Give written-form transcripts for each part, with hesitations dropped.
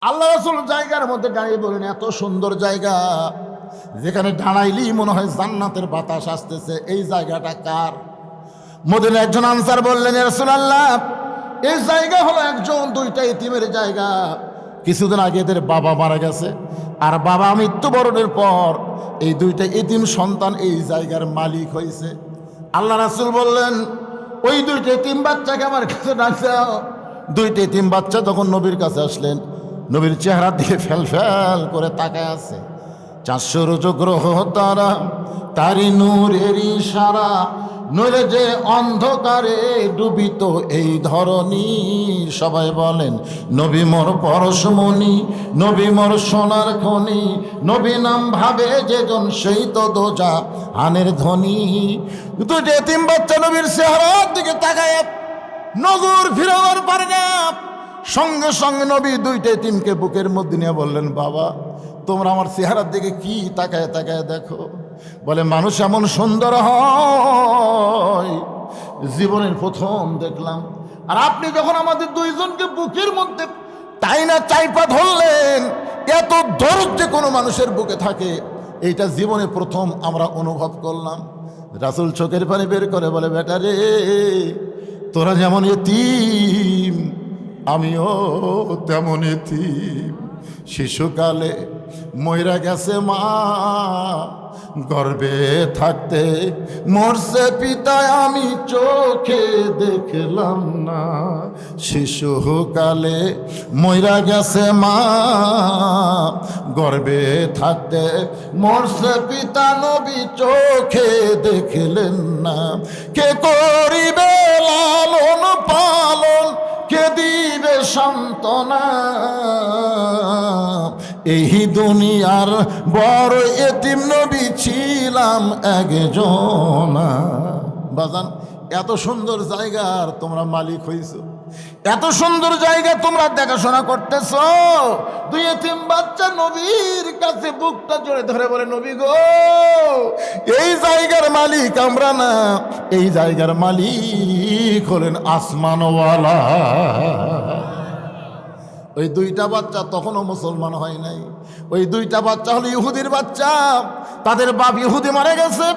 আল্লাহ রাসূল জায়গার মধ্যে দাঁড়িয়ে বলেন, এত সুন্দর জায়গা, যেখানে দাঁড়াইলেই মনে হয় জান্নাতের বাতাস আসতেছে, এই জায়গাটা কার? মদিনার একজন আনসার বললেন, ইয়া রাসূলুল্লাহ, এই জায়গা হলো একজন দুইটা ইতিমের জায়গা। কিছুদিন আগে এদের বাবা মারা গেছে, আর বাবা মৃত্যুবরণের পর এই দুইটা ইতিম সন্তান এই জায়গার মালিক হয়েছে। আল্লাহ রাসূল বললেন, ওই দুইটা ইতিম বাচ্চাকে আমার কাছে ডাকছে। দুইটা ইতিম বাচ্চা তখন নবীর কাছে আসলেন, নবীর চেহারা দিকে ফেল ফেল করে তাকায় আছে। 400 রোজ গ্রহ তারা, তারি নূরের ইশারা, নইলে যে অন্ধকারে ডুবিত এই ধরনী। সবাই বলেন, নবী মোর পরশমণি, নবী মোর সোনার খনি, নবী নাম ভাবে যেজন সেই তো দোজা আনের ধ্বনি। দুটো এতিম বাচ্চা নবীর চেহারার দিকে তাকায় নজর ফিরাবার পারে না। সঙ্গে সঙ্গে নবী দুইটা এতিমকে বুকের মধ্যে নিয়ে বললেন, বাবা, তোমরা আমার চেহারার দিকে কি তাকায় তাকায় দেখো? বলে, মানুষ এমন সুন্দর হয় জীবনের প্রথম দেখলাম। আর আপনি যখন আমাদের দুইজনকে বুকের মধ্যে তাই না চাইপা ধরলেন, এত দরদ যে কোনো মানুষের বুকে থাকে, এইটা জীবনে প্রথম আমরা অনুভব করলাম। রাসূল চোখের পানি বের করে বলে, বেটা রে, তোরা যেমন এতিম আমিও তেমন এতিম। শিশুকালে মইরা গেছে মা, গর্ভে থাকতে মরছে পিতা, আমি চোখে দেখলাম না। শিশুকালে মইরা গেছে মা, গর্ভে থাকতে মরছে পিতা, নবী চোখে দেখলেন না। কে করিবে লালন পালন, কে দিবে সান্ত্বনা? এই দুনিয়ার বড় এতিম নবী ছিলাম একজনা। বাজান, এত সুন্দর জায়গার তোমরা মালিক হইছো, এত সুন্দর জায়গা তোমরা দেখাশোনা করতেছ। দুই এতিম বাচ্চা নবীর কাছে বুকটা জোরে ধরে বলে, নবী গো, এই জায়গার মালিক আমরা না, এই জায়গার মালিক হলেন আসমানওয়ালা। ওই দুইটা বাচ্চা তখনও মুসলমান হয় নাই। ওই দুইটা বাচ্চা হলো ইহুদির বাচ্চা, তাদের বাপ ইহুদি মারা গেছে।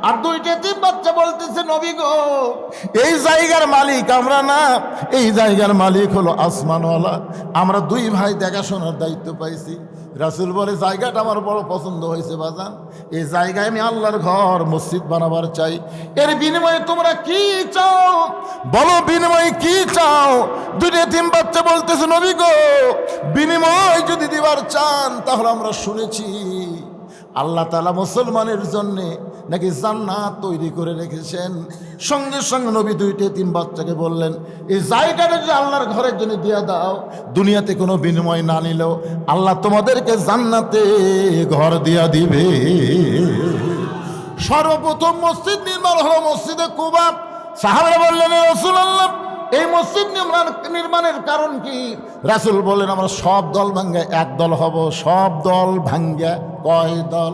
আর দুইটা এতিম বাচ্চা বলতেছে, নবী গো, এই জায়গার মালিক আমরা না, এই জায়গার মালিক হলো আসমানওয়ালা। আমরা দুই ভাই দেখাশোনার দায়িত্ব পাইছি। রাসূল বলে, জায়গাটা আমার বড় পছন্দ হয়েছে বাজান, এই জায়গায় আমি আল্লাহর ঘর মসজিদ বানাবার চাই। এর বিনিময়ে তোমরা কি চাও বলো, বিনিময়ে কি চাও? দুইটা এতিম বাচ্চা বলতেছে, নবী গো, বিনিময় যদি দিবার চান তাহলে আমরা শুনেছি আল্লাহ তাআলা মুসলমানের জন্য নাকি জান্নাত তৈরি করে রেখেছেন। সঙ্গে সঙ্গে নবী দুইটা এতিম বাচ্চাকে বললেন, এই জায়গাটা যদি আল্লাহর ঘরের জন্য দিয়ে দাও, দুনিয়াতে কোনো বিনিময় না নিলেও আল্লাহ তোমাদেরকে জান্নাতে ঘর দিয়া দিবে। সর্বপ্রথম মসজিদ নির্মাণ হলো মসজিদে কুবা। সাহাবারা বললেন, রাসূলুল্লাহ, এই মসজিদ নির্মাণের কারণ কি? রাসূল বললেন, আমরা সব দল ভাঙ্গে এক দল হব। সব দল ভাঙ্গে কয় দল?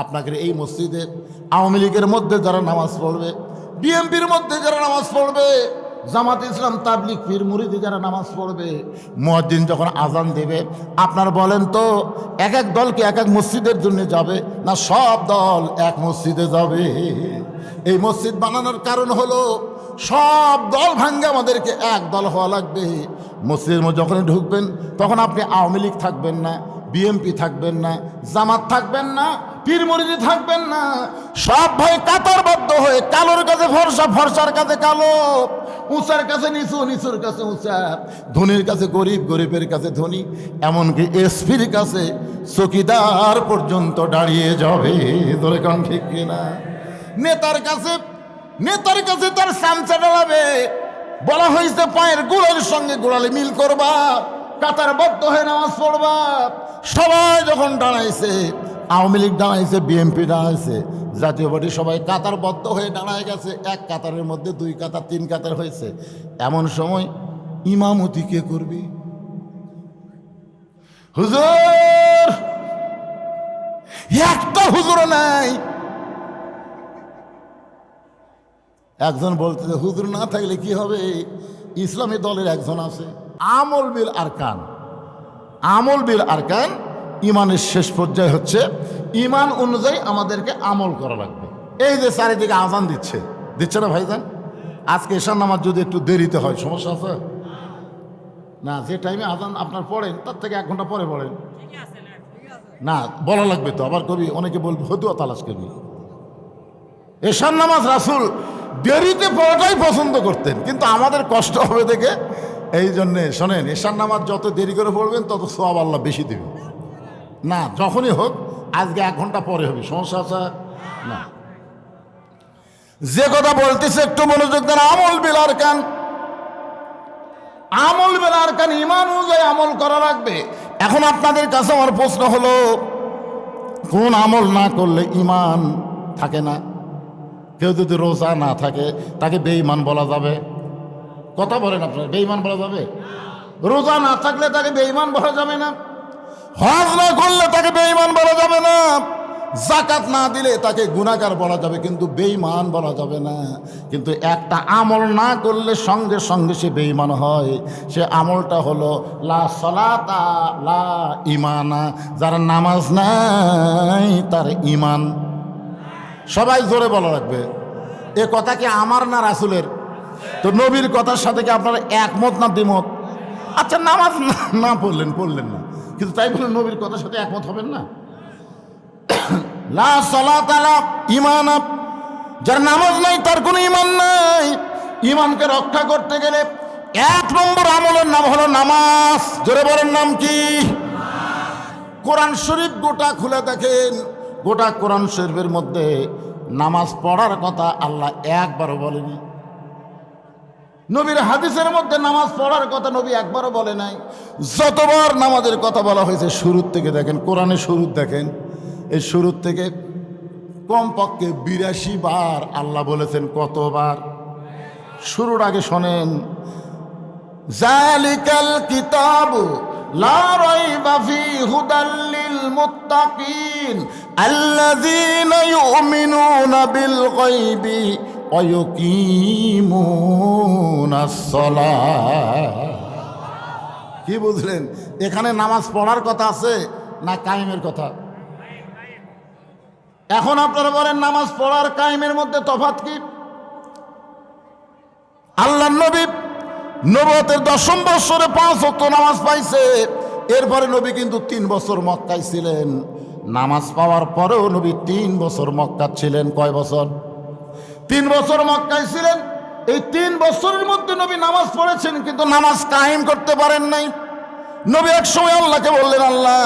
আপনাকে এই মসজিদে আওয়ামী লীগের মধ্যে যারা নামাজ পড়বে, বিএনপির মধ্যে যারা নামাজ পড়বে, জামাত ইসলাম, তাবলিগ, পীর মুরিদি যারা নামাজ পড়বে, মুয়াজ্জিন যখন আজান দেবে, আপনার বলেন তো এক এক দলকে এক এক মসজিদের জন্য যাবে না সব দল এক মসজিদে যাবে? এই মসজিদ বানানোর কারণ হলো সব দল ভাঙ্গে আমাদেরকে এক দল হওয়া লাগবে। মসজিদের মধ্যে যখন ঢুকবেন তখন আপনি আওয়ামী লীগ থাকবেন না, বিএনপি থাকবেন না, জামাত থাকবেন না, পীর মুরিদি থাকবেন না। সব ভাই কাতারবদ্ধ হয়ে কালোর কাছে ফর্সা, ফর্সার কাছে কালো, উঁচার কাছে নিচু, নিচুর কাছে উঁচা, ধনীর কাছে গরিব, গরিবের কাছে ধনী, এমনকি এসপির কাছে চকিদার পর্যন্ত দাঁড়িয়ে যাবে। তোরে কোন ঠিক কিনা? নেতার কাছে তার চামচা ডালাবে। বলা হয়েছে পায়ের গোড়ালির সঙ্গে গোড়ালি মিল করবা, কাতারবদ্ধ হয়ে নামাজ পড়বা। সবাই যখন দাঁড়াইছে, আওয়ামী লীগ দাঁড়াইছে, বিএনপি দাঁড়াইছে, জাতীয় পার্টি, সবাই কাতারবদ্ধ হয়ে দাঁড়ায় গেছে। এক কাতারের মধ্যে দুই কাতার, তিন কাতার হয়েছে। এমন সময় ইমামতি কে করবি? হুজুর, একটা হুজুর নাই। একজন বলতেছে, হুজুর না থাকলে কি হবে? ইসলামী দলের একজন আছে, আমল বিল আরকান, আমল বিল আরকান, ইমানের শেষ পর্যায়ে হচ্ছে ইমান অনুযায়ী আমাদেরকে আমল করা লাগবে। এই যে চারিদিকে আজান দিচ্ছে না ভাইজান? আজকে এশার নামাজ যদি একটু দেরিতে হয় সমস্যা আছে না? যে টাইমে আজান আপনার পড়েন তার থেকে 1 ঘন্টা পরে পড়েন না, বলা লাগবে তো। আবার কবি অনেকে বলবে হতুয়া তালাশ করবি। এশার নামাজ রাসূল দেরিতে পড়াটাই পছন্দ করতেন, কিন্তু আমাদের কষ্ট হবে দেখে এই জন্যে শোনেন, এশার নামাজ যত দেরি করে পড়বেন তত সওয়াব আল্লাহ বেশি দেবে। না, যখনই হোক আজকে 1 ঘন্টা পরে হবে, সমস্যা আছে না। যে কথা বলতেছে একটু মনোযোগ দেন। আমল বিল আরকান, আমল বিল আরকান, ইমান অনুযায়ী আমল করা লাগবে। এখন আপনাদের কাছে আমার প্রশ্ন হলো, কোন আমল না করলে ইমান থাকে না? কেউ যদি রোজা না থাকে তাকে বেঈমান বলা যাবে? কথা বলেন আপনারা, বেঈমান বলা যাবে? রোজা না থাকলে তাকে বেঈমান বলা যাবে না। হজ না করলে তাকে বেঈমান বলা যাবে না। যাকাত না দিলে তাকে গুনাহগার বলা যাবে, কিন্তু বেঈমান বলা যাবে না। কিন্তু একটা আমল না করলে সঙ্গে সঙ্গে সে বেঈমান হয়। সে আমলটা হলো লা সালাতা লা ঈমানা, যার নামাজ নাই তার ঈমান। সবাই জোরে বলা লাগবে। এ কথা কি আমার না রাসূলের? তো নবীর কথার সাথে কি আপনারা একমত না দ্বিমত? আচ্ছা, নামাজ না পড়লেন না, কিন্তু তাই বলে নবীর কথার সাথে একমত হবেন না? লা সালাতা লা ঈমানা, যার নামাজ নাই তার কোনো ঈমান নাই। ঈমানকে রক্ষা করতে গেলে 1 নম্বর আমলের নাম হলো নামাজ। জোরে বলেন, নাম কি? কোরআন শরীফ গোটা খুলে দেখেন, গোটা কোরআন শরীফের মধ্যে নামাজ পড়ার কথা আল্লাহ একবারও বলেনি। নবীর হাদিসের মধ্যে নামাজ পড়ার কথা নবী একবারও বলে নাই। যতবার নামাজের কথা বলা হয়েছে শুরুর থেকে দেখেন, কোরআনে শুরু দেখেন, এই শুরুর থেকে কমপক্ষে 82 বার আল্লাহ বলেছেন। কতবার? শুরুর আগে শোনেন, যালিকাল কিতাবু লা রাইবা ফীহি হুদাল লিল মুত্তাকিন আল্লাযীনা ইউমিনুনা বিল গায়বি ওয়া ইউকিমুনাস সালাহ। কি বুঝলেন? এখানে নামাজ পড়ার কথা আছে না কায়েমের কথা? এখন আপনারা বলেন, নামাজ পড়ার কায়েমের মধ্যে তফাৎ কি? আল্লাহর নবী নবুয়তের 10ম বছরে 5 ওয়াক্ত নামাজ পাইছে। এরপরে নবী কিন্তু 3 বছর মক্কায় ছিলেন। নামাজ পাওয়ার পরেও নবী 3 বছর মক্কা ছিলেন। কয় বছর? 3 বছর মক্কায় ছিলেন। এই 3 বছরের মধ্যে নবী নামাজ পড়েছেন, কিন্তু নামাজ কায়েম করতে পারেন নাই। নবী এক সময় আল্লাহকে বললেন, আল্লাহ,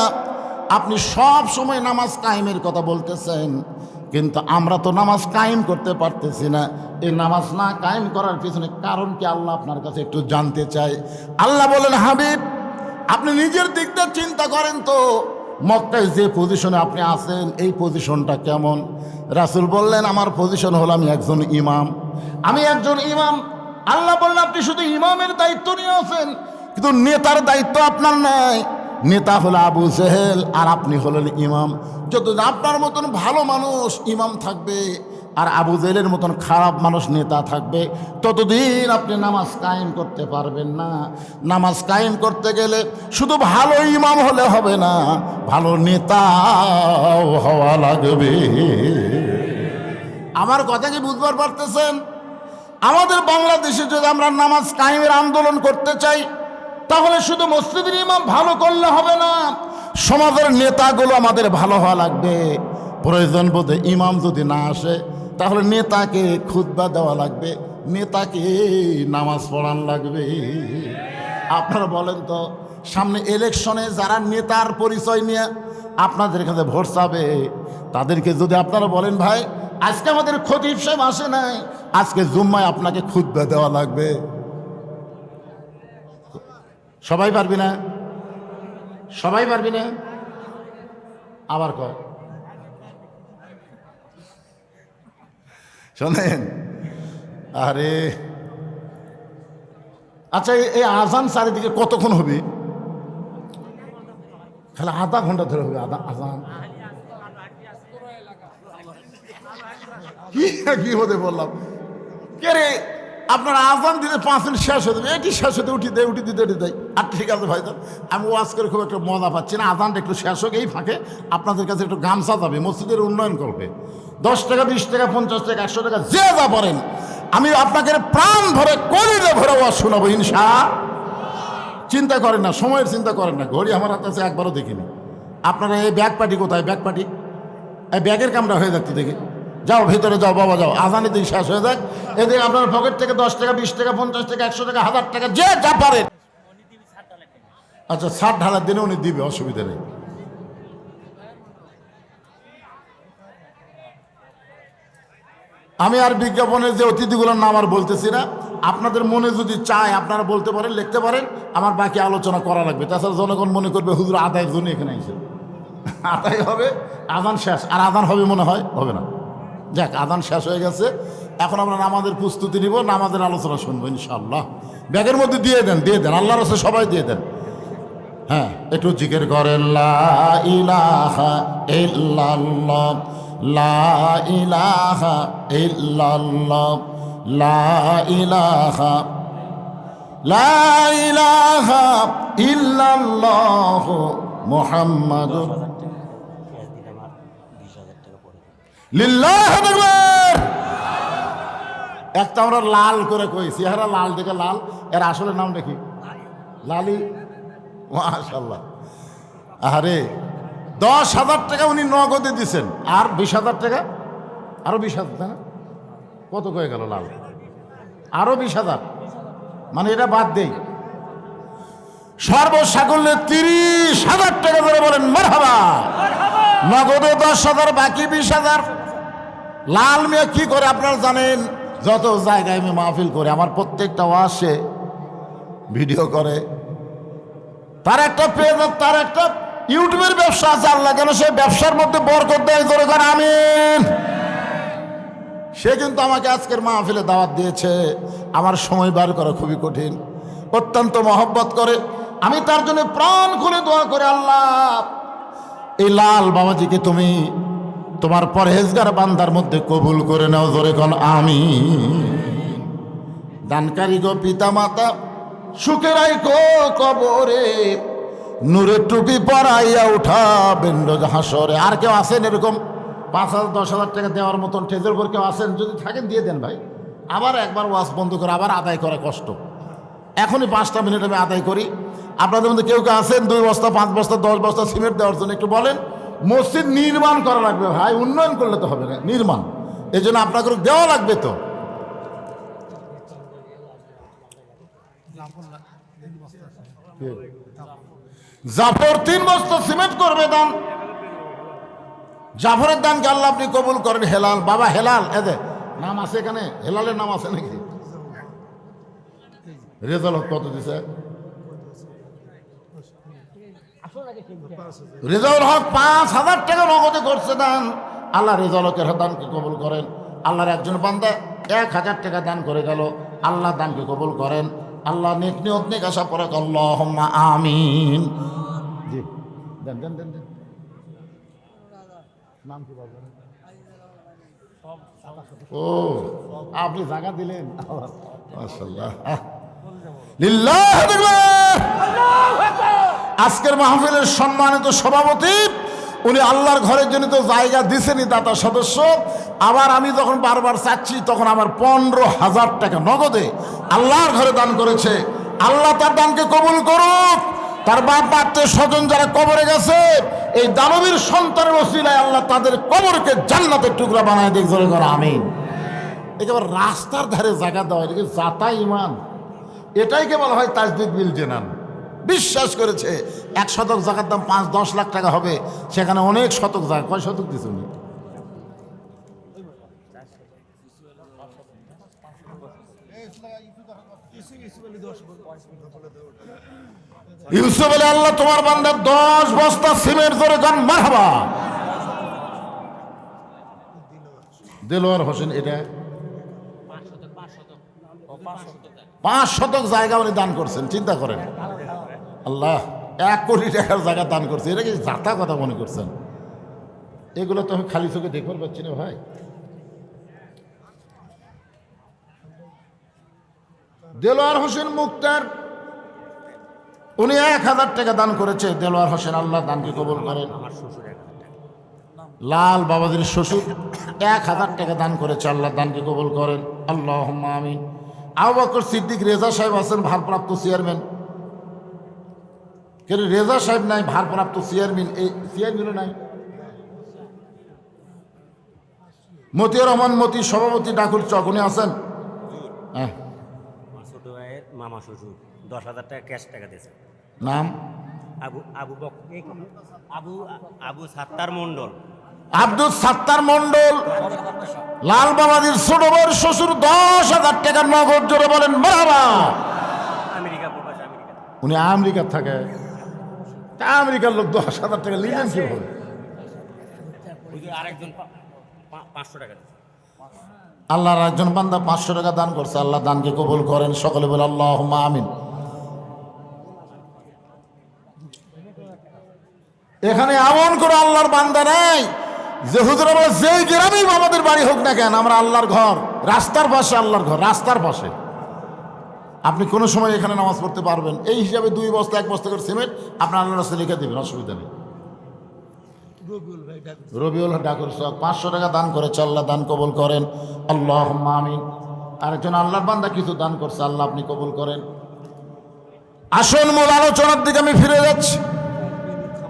আপনি সব সময় নামাজ কায়েমের কথা বলতেছেন, কিন্তু আমরা তো নামাজ কায়েম করতে পারতেছি না। এই নামাজ না কায়েম করার পিছনে কারণ কি আল্লাহ আপনার কাছে একটু জানতে চাই। আল্লাহ বলেন, হাবিব, আপনি নিজের দিকটা চিন্তা করেন তো, মক্কায় যে পজিশনে আপনি আছেন এই পজিশনটা কেমন? রাসূল বললেন, আমার পজিশন হলো আমি একজন ইমাম। আল্লাহ বললেন, আপনি শুধু ইমামের দায়িত্ব নিয়ে আছেন, কিন্তু নেতার দায়িত্ব আপনার নাই। নেতা হলো আবু জেহেল আর আপনি হলেন ইমাম। যতদিন আপনার মতন ভালো মানুষ ইমাম থাকবে আর আবু জেহেলের মতন খারাপ মানুষ নেতা থাকবে, ততদিন আপনি নামাজ কায়েম করতে পারবেন না। নামাজ কায়েম করতে গেলে শুধু ভালো ইমাম হলে হবে না, ভালো নেতাও হওয়া লাগবে। আমার কথা কি বুঝবার পারতেছেন? আমাদের বাংলাদেশে যদি আমরা নামাজ কায়েমের আন্দোলন করতে চাই, তাহলে শুধু মসজিদের ইমাম ভালো করলে হবে না, সমাজের নেতাগুলো আমাদের ভালো হওয়া লাগবে। প্রয়োজন বোধে ইমাম যদি না আসে, তাহলে নেতাকে খুতবা দেওয়া লাগবে, নেতাকে নামাজ পড়ান লাগবে। আপনারা বলেন তো, সামনে ইলেকশনে যারা নেতার পরিচয় নিয়ে আপনাদের কাছে ভোট চাবে, তাদেরকে যদি আপনারা বলেন, ভাই আজকে আমাদের খতিব সাহেব আসে নাই, আজকে জুম্মায় আপনাকে খুতবা দেওয়া লাগবে, সবাই পারবি না? সবাই পারবি না? আবার কয়, শোনেন, আরে আচ্ছা, এই আজান চারিদিকে কতক্ষণ হবে? খালি আধা ঘন্টা ধরে হবে আজান। কি হতে বললাম? কে রে, আপনারা আজান দিতে 5 মিনিট শেষ হয়ে যাবে, এটি শেষ হতে উঠি দিতে দেয়। আর ঠিক আছে ভাই, আমি ওয়াজ করে খুব একটা মজা পাচ্ছি না, আজানটা একটু শেষ হোক, এই ফাঁকে আপনাদের কাছে একটু গামছা যাবে, মসজিদের উন্নয়ন করবে। 10 টাকা 20 টাকা 50 টাকা 100 টাকা যে যা পারেন, আমি আপনাকে প্রাণ ভরে কলিজা ভরে ওয়াজ শোনাবো ইনশাআল্লাহ। চিন্তা করেন না, সময়ের চিন্তা করেন না, ঘড়ি আমার হাতে আছে, একবারও দেখিনি। আপনারা এই ব্যাগ পার্টি কোথায়? ব্যাগ পার্টি এই ব্যাগের কামটা হয়ে যাচ্ছে দেখি, যাও ভিতরে যাও বাবা যাও, আজানের দিন শেষ হয়ে যাক। এদিকে আপনার পকেট থেকে 10 টাকা 20 টাকা 50 টাকা 100 টাকা 1000 টাকা যে যা পারেন। আচ্ছা, 60 ঢালার দিনে উনি দিবে, অসুবিধা নেই। আমি আর বিজ্ঞাপনের যে অতিথিগুলোর নাম আর বলতেছি না, আপনাদের মনে যদি চায় আপনারা বলতে পারেন, লিখতে পারেন, আমার বাকি আলোচনা করা লাগবে। তাছাড়া জনগণ মনে করবে হুজুর আদায়ের জন্য এখানে আইছে, আদায় হবে, আজান শেষ, আর আজান হবে মনে হয়, হবে না। যাক, আজান শেষ হয়ে গেছে, এখন আমরা নামাজের প্রস্তুতি নিব, নামাজের আলোচনা শুনবো ইনশাআল্লাহ। ব্যাগের মধ্যে দিয়ে দেন, আল্লাহর রাস্তায় সবাই দিয়ে দেন। হ্যাঁ, একটু জিকির করেন, লা ইলাহা ইল্লাল্লাহ, লা ইলাহা ইল্লাল্লাহ, লা ইলাহা, লা ইলাহা ইল্লাল্লাহ মুহাম্মাদুর লিল্লাহু আকবার। একটা আমরা লাল করে কইছি, এরা লাল দেখে লাল, এর আসলে নাম দেখি লালি, মাশাআল্লাহ। আরে 10,000 টাকা উনি নগদে দিচ্ছেন, আর 20,000 টাকা, আরো 20,000 টাকা, কত হয়ে গেল লাল, আরো 20,000, মানে এটা বাদ দেই, সর্বসাকুল্যে 30,000 টাকা করে বলেন মারহাবা। নগদে 10,000, বাকি 20,000। লাল মিয়া কি করে আপনারা জানেন? যত জায়গায় আমি মাহফিল করে, আমার প্রত্যেকটা ওয়াজে ভিডিও করে, তার একটা পেজ, তার একটা ইউটিউবের ব্যবসা আছে। আল্লাহ যেন সেই ব্যবসার মধ্যে বরকত দেয়, জোরে করে আমিন। সে কিন্তু আমাকে আজকের মাহফিলে দাওয়াত দিয়েছে, আমার সময় বার করা খুবই কঠিন, অত্যন্ত মহব্বত করে। আমি তার জন্য প্রাণ খুলে দোয়া করে, আল্লাহ এই লাল বাবাজিকে তুমি তোমার পরহেজগার বান্দার মধ্যে কবুল করে নাও, জোরে কোন আমিন। দানকারী গো পিতা মাতা, সুখে রাখো কবরে, নূরের টুপি পরাইয়া উঠাবেন রোজ হাসরে। আর কেউ আছেন এরকম 5,000 10,000 টাকা দেওয়ার মতন ঠেজের উপর কেউ আছেন? যদি থাকেন দিয়ে দেন ভাই। আবার একবার ওয়াজ বন্ধ করে আবার আদায় করা কষ্ট। এখনই 5টা মিনিট আমি আদায় করি। আপনাদের মধ্যে কেউ কেউ আছেন 2 বস্তা 5 বস্তা 10 বস্তা সিমেন্ট দেওয়ার জন্য? একটু বলেন। মসজিদ নির্মাণ করা লাগবে ভাই, উন্নয়ন করলে তো হবে না, নির্মাণ, এই জন্য আপনাকে দেওয়া লাগবে। তো জাফর 3 বস্তা সিমেন্ট করবে দান। জাফরের দানকে আল্লাহ আপনি কবুল করেন। হেলাল বাবা, হেলাল এদের নাম আছে এখানে, হেলালের নাম আছে নাকি? রেজাল হক কত দিছে? রেজাউল হক 5,000 টাকা নগদে করছে দান। আল্লাহ রেজাউল হকের দানকে কবুল করেন। আল্লাহর একজন বান্দা 1,000 টাকা দান করে গেল, আল্লাহ দানকে কবুল করেন। আল্লাহ নেক নিয়ত নেক আশা পড়া, আল্লাহুম্মা আমিন। জি দেন দেন দেন দেন। নাম কি বলবেন? ও আপনি জায়গা দিলেন, মাশাআল্লাহ, লিল্লাহ আকবার। আজকের মাহফিলের সম্মানিত সভাপতি, উনি আল্লাহর ঘরের জন্য তো জায়গা দিছেনই, দাতা সদস্য। আবার আমি যখন বারবার চাচ্ছি, তখন আমার 15,000 টাকা নগদে আল্লাহর ঘরে দান করেছে। আল্লাহ তার দানকে কবুল করুক। তার বাপ আত্মীয় স্বজন যারা কবরে গেছে, এই দানবীর সন্তানের ওসিলায় আল্লাহ তাদের কবরকে জান্নাতের টুকরা বানায় দিক, জোরে করে আমিন। একেবারে রাস্তার ধারে জায়গা দেওয়া, এটাকে জাতা ইমান, এটাইকে বলা হয় তাজদিদ বিল জেনান। বিশ্বাস করেছে 1 শতক জায়গার দাম 5-10 লাখ টাকা হবে, সেখানে অনেক শতক জায়গা। কয় শতক দিচ্ছে উনি? ইউসুফ আলী, আল্লাহ তোমার বান্দার 10 বস্তা সিমেন্ট ধরে গান মারহাবা। দেলোয়ার হোসেন, এটা 5 শতক জায়গা উনি দান করছেন। চিন্তা করেন, আল্লাহ 1 কোটি টাকার জায়গা দান করছে। এটা কি জাতা কথা মনে করছেন? এগুলো তো আমি খালি চোখে দেখতে পাচ্ছি না ভাই। দেলোয়ার হোসেন মুক্তার, উনি 1000 টাকা দান করেছে। দেলোয়ার হোসেন, আল্লাহ দানকে কবুল করেন। লাল বাবাজির শ্বশুর 1000 টাকা দান করেছে, আল্লাহ দানকে কবুল করেন। আল্লাহুম্মা আমিন। আবু বকর সিদ্দিক রেজা সাহেব আছেন ভারপ্রাপ্ত চেয়ারম্যান। কিন্তু রেজা সাহেব নাই, ভারপ্রাপ্ত চেয়ারম্যান, এই চেয়ারম্যানও নাই। মতিউর রহমান মতি সভাপতি ডাকুর চক, উনি আছেন। হ্যাঁ, ছোট ভাইয়ের মামা শ্বশুর 10,000 টাকা ক্যাশ টাকা দিয়েছে। নাম আবু আবু আবু আবু সাত্তার মন্ডল। আব্দুল সাত্তার মন্ডল, লাল বাবাজির ছোট বউর শ্বশুর 10,000 টাকার নগদ, জোরে বলেন মারহাবা। আমেরিকা প্রবাসী, আমেরিকা। উনি আমেরিকা থাকে, তা আমেরিকার লোক 10,000 টাকা নিলেন কিভাবে? ওই যে আরেকজন 500 টাকা দিয়েছে। আল্লাহর একজন বান্দা 500 টাকা দান করছে, আল্লাহ দানকে কবুল করেন। সকলে বলে আল্লাহুম্মা আমিন। এখানে এমন করে আল্লাহর বান্দা নাই যে হুজুর আমরা যেই গ্রামেই আমাদের বাড়ি হোক না কেন, আমরা আল্লাহর ঘর, রাস্তার পাশে আল্লাহর ঘর, রাস্তার পাশে আপনি কোনো সময় এখানে নামাজ পড়তে পারবেন। এই হিসাবে 2 বস্তা 1 বস্তা করে সিমেন্ট আপনার আল্লাহর রাস্তায় লিখে দেবেন, অসুবিধা নেই। রবিউল ঠাকুর সব 500 টাকা দান করেছে, আল্লাহ দান কবুল করেন। আল্লাহুম্মা আমিন। আরেকজন আল্লাহর বান্দা কিছু দান করছে, আল্লাহ আপনি কবুল করেন। আসল মূল আলোচনার দিকে আমি ফিরে যাচ্ছি।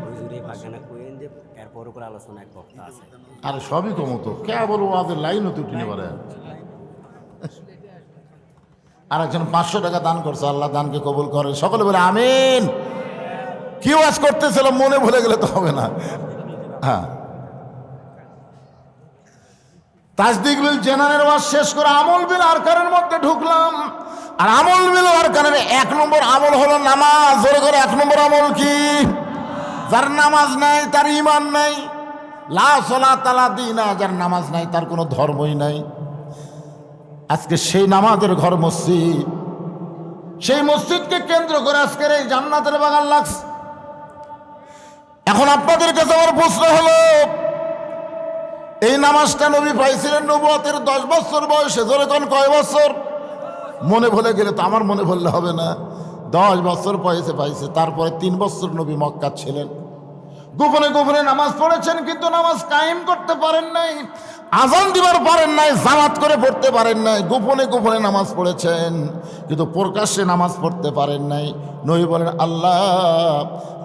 হুজুরে বাগানা কইেন যে এরপর করে আলোচনা এক বক্তা আছে। আরে সবই কমতো, কেবল ওয়াজের লাইনও তো উঠিনে পারে। আর একজন 500 টাকা দান করছে, আল্লাহ দানকে কবুল করেন। সকলে বলে আমিন। কি ওয়াজ করতেছিলাম মনে ভুলে গেলে তো হবে না। হ্যাঁ, তাজদিক বিল জেনারের ওয়াজ শেষ করে আমল বিল আরকানের মধ্যে ঢুকলাম। আর আমল বিল আরকানের 1 নম্বর আমল হলো নামাজ। জোরে করে 1 নম্বর আমল কি? যার নামাজ নাই তার ঈমান নাই। লা সালাতা লা দীনা, যার নামাজ নাই তার কোনো ধর্মই নাই। আজকে সেই নামাজের ঘর মসজিদ, সেই মসজিদকে কেন্দ্র করে আজকের এই জান্নাতের বাগান লাগছে। এখন আপনাদের কাছে আমার প্রশ্ন হলো, এই নামাজটা নবী পাইছিলেন নবুয়তের 10 বছর বয়সে। ধরে কোন কয় বছর? মনে ভুলে গেলে তো আমার মনে ভুললে হবে না। 10 বছর পাইছে। তারপরে 3 বছর নবী মক্কা ছিলেন। গোপনে গোপনে নামাজ পড়েছেন, কিন্তু নামাজ কায়েম করতে পারেন নাই। আজান দিবার পারেন নাই, জামাত করে পড়তে পারেন নাই। গোপনে গোপনে নামাজ পড়েছেন, কিন্তু প্রকাশ্যে নামাজ পড়তে পারেন নাই। নবী বলেন, আল্লাহ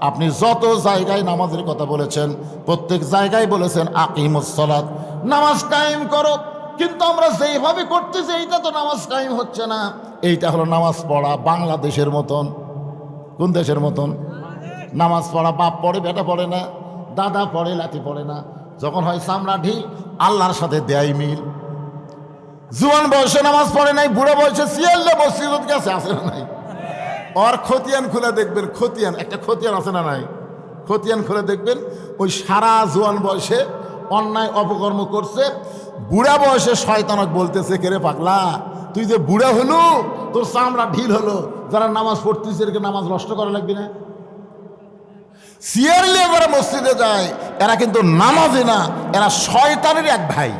আপনি যত জায়গায় নামাজের কথা বলেছেন, প্রত্যেক জায়গায় বলেছেন আকিমুস সালাত, নামাজ কায়েম করো। কিন্তু আমরা যেইভাবে করতেছি এইটা তো নামাজ কায়েম হচ্ছে না। এইটা হলো নামাজ পড়া বাংলাদেশের মতন। কোন দেশের মতন? নামাজ পড়া বাপ পড়ে, বেটা পড়ে না, দাদা পড়ে, লাঠি পড়ে না। যখন হয় চামড়া ঢিল, আল্লাহর সাথে দেয় মিল। জুয়ান বয়সে নামাজ পড়ে নাই, বুড়ো বয়সে সিয়াল্লা মসজিদ গেছে, আছে না নাই? ওর খতিয়ান খুলে দেখবেন, খতিয়ান একটা খতিয়ান আছে না নাই? খতিয়ান খুলে দেখবেন, ওই সারা জুয়ান বয়সে অন্যায় অপকর্ম করছে, বুড়া বয়সে শয়তানক বলতেছে, কেরে পাগলা তুই যে বুড়া হলো, তোর চামড়া ঢিল হলো, যারা নামাজ পড়তেছে এরকে নামাজ নষ্ট করা লাগবে না? সিয়ারলি যারা মসজিদে যায় এরা কিন্তু নামাজে না, এরা শয়তানের এক ভাই।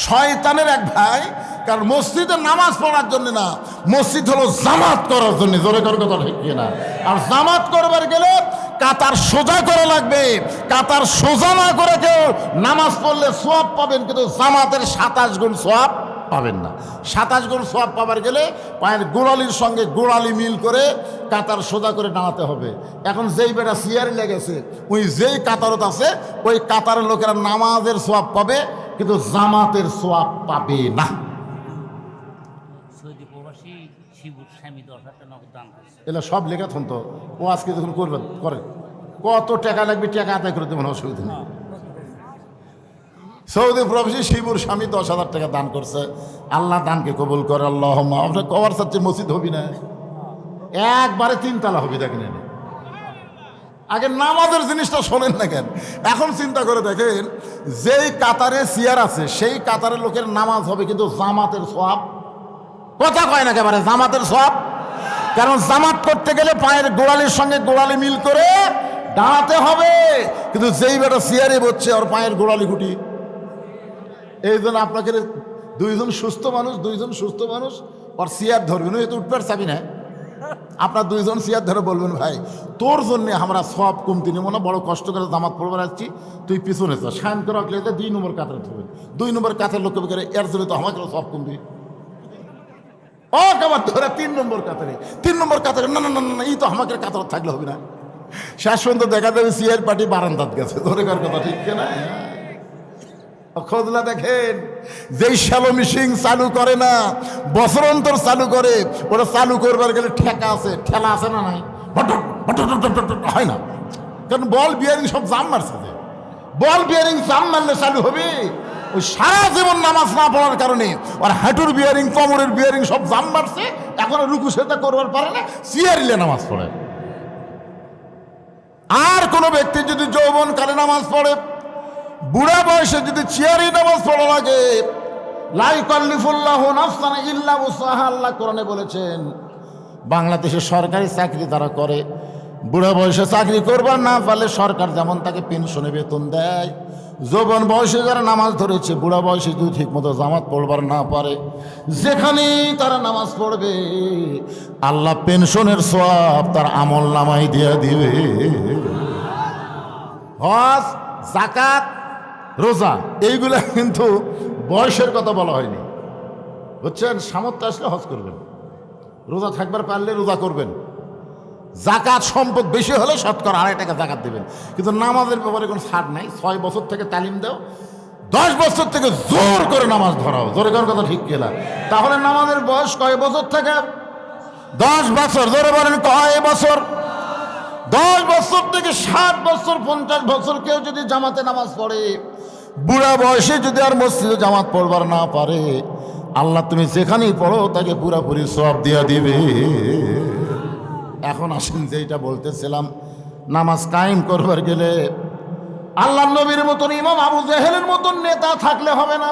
শয়তানের এক ভাই। কারণ মসজিদে নামাজ পড়ার জন্য না, মসজিদ হলো জামাত করার জন্য। জোরে করে কথা ঠিক না? আর জামাত করবার গেলে কাতার সোজা করা লাগবে। কাতার সোজা না করে কেউ নামাজ পড়লে সোয়াব পাবেন, কিন্তু জামাতের 27 গুণ সোয়াব পাবেন না। 27 গুণ সোয়াব পাবার গেলে পায়ের গোড়ালির সঙ্গে গোড়ালি মিল করে কাতার সোজা করে দাঁড়াতে হবে। এখন যেই বেটা সিয়ারি লেগেছে, ওই যেই কাতারত আছে, ওই কাতারের লোকেরা নামাজের সোয়াব পাবে, কিন্তু জামাতের সোয়াব পাবে না। এগুলো সব লেখা থন তো, ও আজকে যখন করবেন করেন, কত টাকা লাগবে টাকা আদায় করে দেবেন, অসুবিধা নেই। সৌদি প্রবাসী শিবুর স্বামী 10,000 টাকা দান করছে, আল্লাহ দানকে কবুল করে। আল্লাহুম্মা। আপনার কবার চাচ্ছে মসজিদ হবি না, একবারে 3 তালা হবি। দেখেন আগে নামাজের জিনিসটা শোনেন না কেন? এখন চিন্তা করে দেখেন, যেই কাতারে চেয়ার আছে সেই কাতারের লোকের নামাজ হবে, কিন্তু জামাতের সওয়াব কথা কয় না একেবারে, জামাতের সওয়াব। কারণ জামাত করতে গেলে পায়ের গোড়ালির সঙ্গে গোড়ালি মিল করে দাঁড়াতে হবে, কিন্তু যেই বেটা চেয়ারে বসছে ওর পায়ের গোড়ালি গুটি। এই জন্য আপনাকে দুইজন সুস্থ মানুষ ওর চেয়ার ধরবেন, ওই তো উঠবার চাবি না। আপনার দুইজন চেয়ার ধরে বলবেন, ভাই তোর জন্যে আমরা সব কমতি নেব না, বড় কষ্ট করে জামাত পড়বার আসছি, তুই পিছনে চা, শায়ন করে রাখলে 2 নম্বর কাতারে ধরবেন। 2 নম্বর কাতার লোক করে এর জন্য তো আমাকে সব কমবি। ও আবার ধরে 3 নম্বর কাতারে, 3 নম্বর কাতারে, না না না না, এই তো আমাকে কাতার থাকলে হবে না। শেষ পর্যন্ত দেখা যাবে সিআর পার্টি বারান্দাত গেছে, ধরে কার কথা ঠিক না? খোঁজলা দেখেন, যেই শ্যালো মিশিং চালু করে না, বছর অন্তর চালু করে, ওরা চালু করবার গেলে ঠেকা আছে, ঠেলা আছে না নাই, হয় না, কারণ বল বিয়ারিং সব জাম মারছে। যে বল বিয়ারিং জাম মারলে চালু হবে, ওই সারা জীবন নামাজ না পড়ার কারণে ওর হাঁটুর বিয়ারিং, কোমরের বিয়ারিং সব জাম মারছে, এখন রুকু সেটা করবার পারে না, সিয়ারিলে নামাজ পড়ে। আর কোনো ব্যক্তি যদি যৌবন কালে নামাজ পড়ে, বুড়া বয়সে যদি চেয়ারি নামাজ পড়া লাগে, লা ইউকাল্লিফুল্লাহু নাফসান ইল্লা উসআহা, আল্লাহ কোরআনে বলেছেন, বাংলাদেশে সরকারি চাকরি তারা করে, বুড়া বয়সে চাকরি করবার না পারলে সরকার যেমন তাকে পেনশনে বেতন দেয়, যৌবন বয়সে যারা নামাজ ধরেছে, বুড়া বয়সে যদি ঠিকমতো জামাত পড়বার না পারে, যেখানেই তারা নামাজ পড়বে আল্লাহ পেনশনের সওয়াব তার আমল নামায় দিয়ে দিবে। হজ, যাকাত, রোজা, এইগুলা কিন্তু বয়সের কথা বলা হয়নি, বুঝছেন? সামর্থ্য আসলে হজ করবেন, রোজা থাকবার পারলে রোজা করবেন, যাকাত সম্পদ বেশি হলে শতকরা 2.5 টাকা যাকাত দেবেন। কিন্তু নামাজের ব্যাপারে কোনো ছাড় নাই। 6 বছর থেকে তালিম দাও, 10 বছর থেকে জোর করে নামাজ ধরাও, জোরে করার কথা ঠিক কিনা? তাহলে নামাজের বয়স কয় বছর থেকে? 10 বছর। জোরে বলেন কয় বছর? 10 বছর থেকে 60 বছর, 50 বছর কেউ যদি জামাতে নামাজ পড়ে, বুড়া বয়সে যদি আর মসজিদে জামাত পড়বার না পারে, আল্লাহ তুমি যেখানেই পড়ো তাকে পুরাপুরি সওয়াব দিয়া দিবে। এখন আসেন, যেটা বলতেছিলাম, নামাজ কায়েম করবার গেলে আল্লাহ নবীর মতন ইমাম আবু জেহেলের মতন নেতা থাকলে হবে না।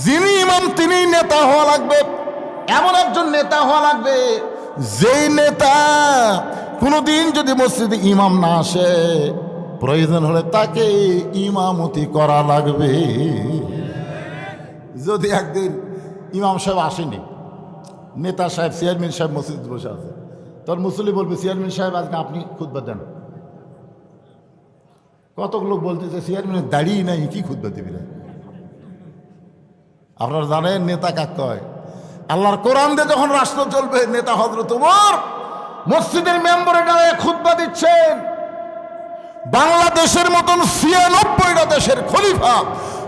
যিনি ইমাম তিনি নেতা হওয়া লাগবে, এমন একজন নেতা হওয়া লাগবে যেই নেতা কোনোদিন যদি মসজিদে ইমাম না আসে, প্রয়োজন হলে তাকে ইমামতি করা লাগবে। যদি একদিন ইমাম সাহেব আসেনি, নেতা সাহেব, চেয়ারম্যান সাহেব মসজিদ বসে আছে, তোর মুসল্লি বলবে, চেয়ারম্যান সাহেব আজকে আপনি খুতবা দেন। কত লোক বলতেছে চেয়ারম্যানের দাঁড়িয়ে নাই, কি খুতবা দিবি রে? আপনারা জানেন নেতা কাক কয়? আল্লাহর কোরআন দিয়ে যখন রাষ্ট্র চলবে, নেতা হযরত ওমর মসজিদের মেম্বারে দাঁড়িয়ে খুতবা দিচ্ছেন। বাংলাদেশের মতন 96টা দেশের খলিফা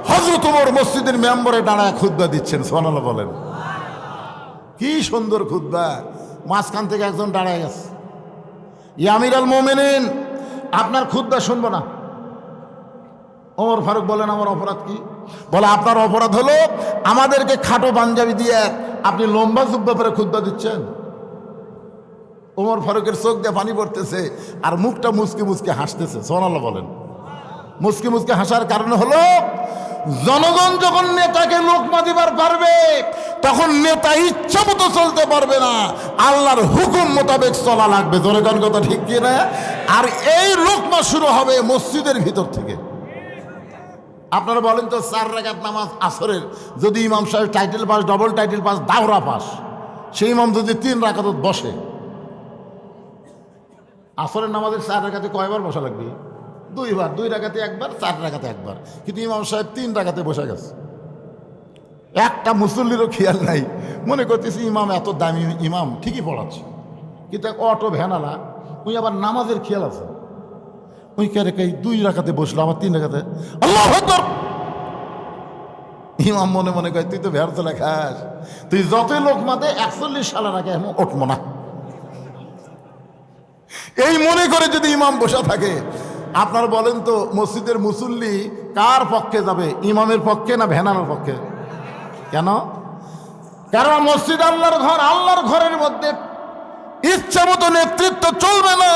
হযরত ওমর মসজিদের মেম্বারে দাঁড়ায় খুতবা দিচ্ছেন। সুবহানাল্লাহ বলেন। কি সুন্দর খুতবা! মাঝখান থেকে একজন দাঁড়ায় গেছে, ইয়া আমিরুল মুমিনিন, আপনার খুতবা শুনবো না। ওমর ফারুক বলেন, আমার অপরাধ কি? বলে, আপনার অপরাধ হলো আমাদেরকে খাটো পাঞ্জাবি দিয়ে আপনি লম্বা জুব্বা পরে খুতবা দিচ্ছেন। ওমর ফারুকের চোখ দিয়ে পানি পড়তেছে আর মুখটা মুচকে মুচকে হাসতেছে। সুবহানাল্লাহ বলেন। মুচকে মুচকে হাসার কারণ হলো, জনগণ যখন নেতাকে লোকমা দিবার পারবে, তখন নেতা ইচ্ছা মতো চলতে পারবে না, আল্লাহর হুকুম মোতাবেক চলা লাগবে। জোরে কোন কথা ঠিক কি না? আর এই লোকমা শুরু হবে মসজিদের ভিতর থেকে। আপনারা বলেন তো, 4 রাকাত নামাজ আসরের, যদি ইমাম সাহেব title pass, double title pass, দাওরা পাস, সেই ইমাম যদি 3 রাকাত বসে, আসরের নামাজের 4 রাকাতে কয়বার বসা লাগবে? 2 বার। 2 রাকাতে একবার, 4 রাকাতে একবার। কিন্তু ইমাম সাহেব 3 রাকাতে বসে গেছে। একটা মুসল্লিরও খেয়াল নাই, মনে করতেছি ইমাম এত দামি ইমাম, ঠিকই পড়াচ্ছে, কিন্তু অটো ভ্যানালা, ওই আবার নামাজের খেয়াল আছে। ওই কে রেখে 2 রাকাতে বসলো, আবার 3 রাকাতে আল্লাহু আকবার। ইমাম মনে মনে কয়, তুই তো ব্যর্থ লেখাস, তুই যতই লোক মাতে 41 সালের আগে এমন উঠবো না। এই মনে করে যদি ইমাম বসা থাকে, আপনারা বলেন তো, মসজিদের মুসল্লি কার পক্ষে যাবে? ইমামের পক্ষে না ভ্যানালার পক্ষে? কেন? কারণ মসজিদ আল্লাহর ঘর, আল্লাহর ঘরের মধ্যে ইচ্ছা মতো নেতৃত্ব চলবে না,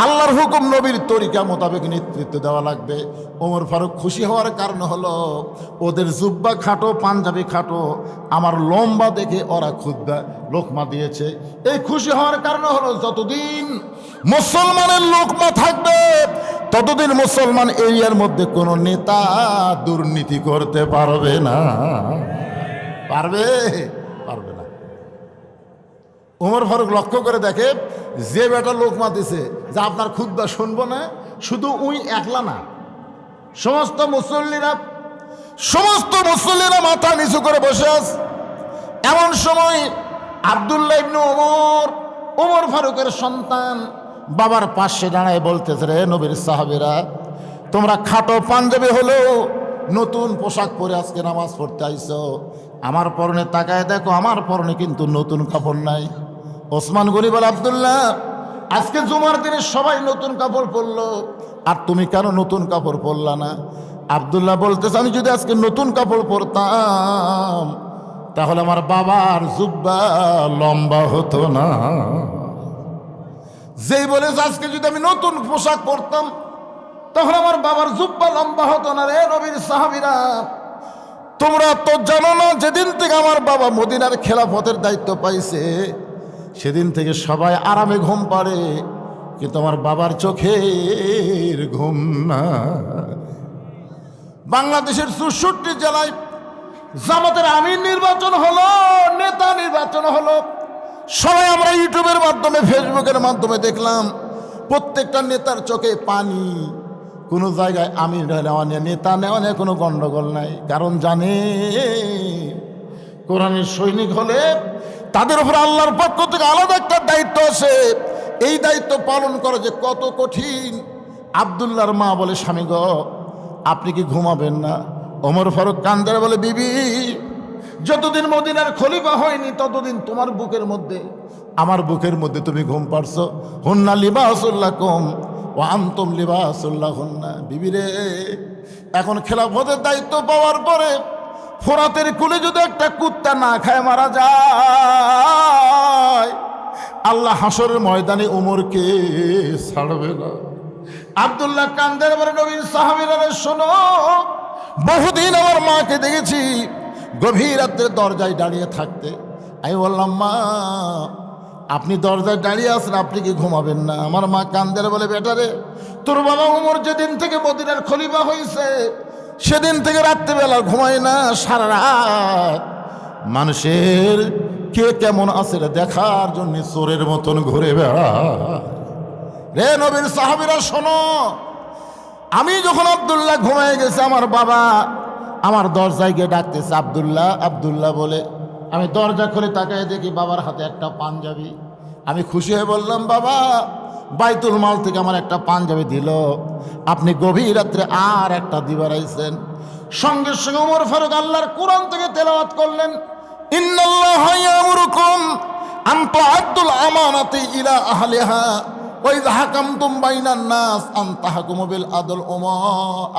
আল্লাহর হুকুম নবীর তরিকা মোতাবেক নেতৃত্ব দেওয়া লাগবে। ওমর ফারুক খুশি হওয়ার কারণ হলো, ওদের জুব্বা খাটো, পাঞ্জাবি খাটো, আমার লম্বা দেখে ওরা খুতবা লোকমা দিয়েছে। এই খুশি হওয়ার কারণ হলো, যতদিন মুসলমানের লোকমা থাকবে, ততদিন মুসলমান এরিয়ার মধ্যে কোনো নেতা দুর্নীতি করতে পারবে না। পারবে? পারবে না। ওমর ফারুক লক্ষ্য করে দেখে যে বেটা লোক মাতিছে যা আপনার খুতবা শুনবো না, শুধু উই একলা না, সমস্ত মুসল্লিরা মাথা নিচু করে বসে আছে। এমন সময় আব্দুল্লাহ ইবনে ওমর ফারুকের সন্তান বাবার পাশে দাঁড়ায় বলতেছে, রে নবীর সাহাবীরা, তোমরা খাটো পাঞ্জাবি হলেও নতুন পোশাক পরে আজকে নামাজ পড়তে আইছো, আমার পরনে তাকায় দেখো, আমার পরনে কিন্তু নতুন কাপড় নাই। ওসমান গনি বলে, আব্দুল্লাহ, আজকে জুমার দিনে সবাই নতুন কাপড় পরলো, আর তুমি কেন নতুন কাপড় পরলা না? আব্দুল্লাহ বলতেছে, আমি যদি আজকে নতুন কাপড় পরতাম তাহলে আমার বাবার জুব্বা লম্বা হতো না। যেই বলেছে আজকে যদি আমি নতুন পোশাক পরতাম তাহলে আমার বাবার জুব্বা লম্বা হতো না। রে নবীর সাহাবীরা, তোমরা তো জানো না, যেদিন থেকে আমার বাবা মদিনার খেলাফতের দায়িত্ব পাইছে সেদিন থেকে সবাই আরামে ঘুম পাড়ে, কিন্তু আমার বাবার চোখের ঘুম না। বাংলাদেশের 64 জেলায় জামাতের আমির নির্বাচন হলো, নেতা নির্বাচন হলো, সবাই আমরা ইউটিউবের মাধ্যমে, ফেসবুকের মাধ্যমে দেখলাম প্রত্যেকটা নেতার চোখে পানি। কোনো জায়গায় আমির নেওয়া নিয়ে, নেতা নেওয়া নিয়ে কোনো গন্ডগোল নাই, কারণ জানে কোরআনের সৈনিক হলে তাদের উপর আল্লাহর পক্ষ থেকে আলাদা একটা দায়িত্ব আছে। এই দায়িত্ব পালন করা যে কত কঠিন। আব্দুল্লাহর মা বলে, স্বামী গো, আপনি কি ঘুমাবেন না? ওমর ফারুক কান্দার বলে, বিবি, যতদিন মদিনার খলিফা হয়নি ততদিন তোমার বুকের মধ্যে, আমার বুকের মধ্যে তুমি ঘুম পাড়ছো। হুন্না লিবাসুল্লাকুম ওয়া আনতুম লিবাসুল্লাহুন্না। বিবি রে, এখন খেলাফতের দায়িত্ব পাওয়ার পরে ফোরাতের কুলে যদি একটা কুত্তা না খায় মারা যায়, আল্লাহ হাসরের ময়দানে ওমরকে ছাড়বে না। আব্দুল্লাহ কান্দের বলে, নবীর সাহাবীরা শোনো, বহুদিন আমার মাকে দেখেছি গভীর রাত্রে দরজায় দাঁড়িয়ে থাকতে। আমি বললাম, মা, আপনি দরজায় দাঁড়িয়ে আছেন, আপনি কি ঘুমাবেন না? আমার মা কান্দের বলে, বেটারে, তোর বাবা ওমর যেদিন থেকে মদিনার খলিফা হয়েছে সেদিন থেকে রাত্রিবেলা ঘুমায় না, সারা রাত মানুষের কে কেমন আছে দেখার জন্য চোরের মতন ঘুরে বেড়ায়। রে নবীর সাহাবীরা শোনো, আমি যখন আব্দুল্লাহ ঘুমায় গেছে, আমার বাবা আমার দরজায় গিয়ে ডাকতেছে, আব্দুল্লাহ, আব্দুল্লাহ বলে। আমি দরজা খুলে তাকায় দেখি বাবার হাতে একটা পাঞ্জাবি। আমি খুশি হয়ে বললাম, বাবা, বাইতুল মাল থেকে আমার একটা পাঞ্জাবি দিল, আপনি গভীর রাত্রে আর একটা দিবার আইছেন। সঙ্গে সঙ্গে ওমর ফারুক আল্লাহর কোরআন থেকে তেলাওয়াত করলেন, ইন্নাল্লাহা ইয়ামুরুকুম আন তুআদ্দুল আমানাতি ইলা আহলিহা ওয়া ইযা হাকামতুম বাইনান নাস আন তাহকুমু বিল আদল।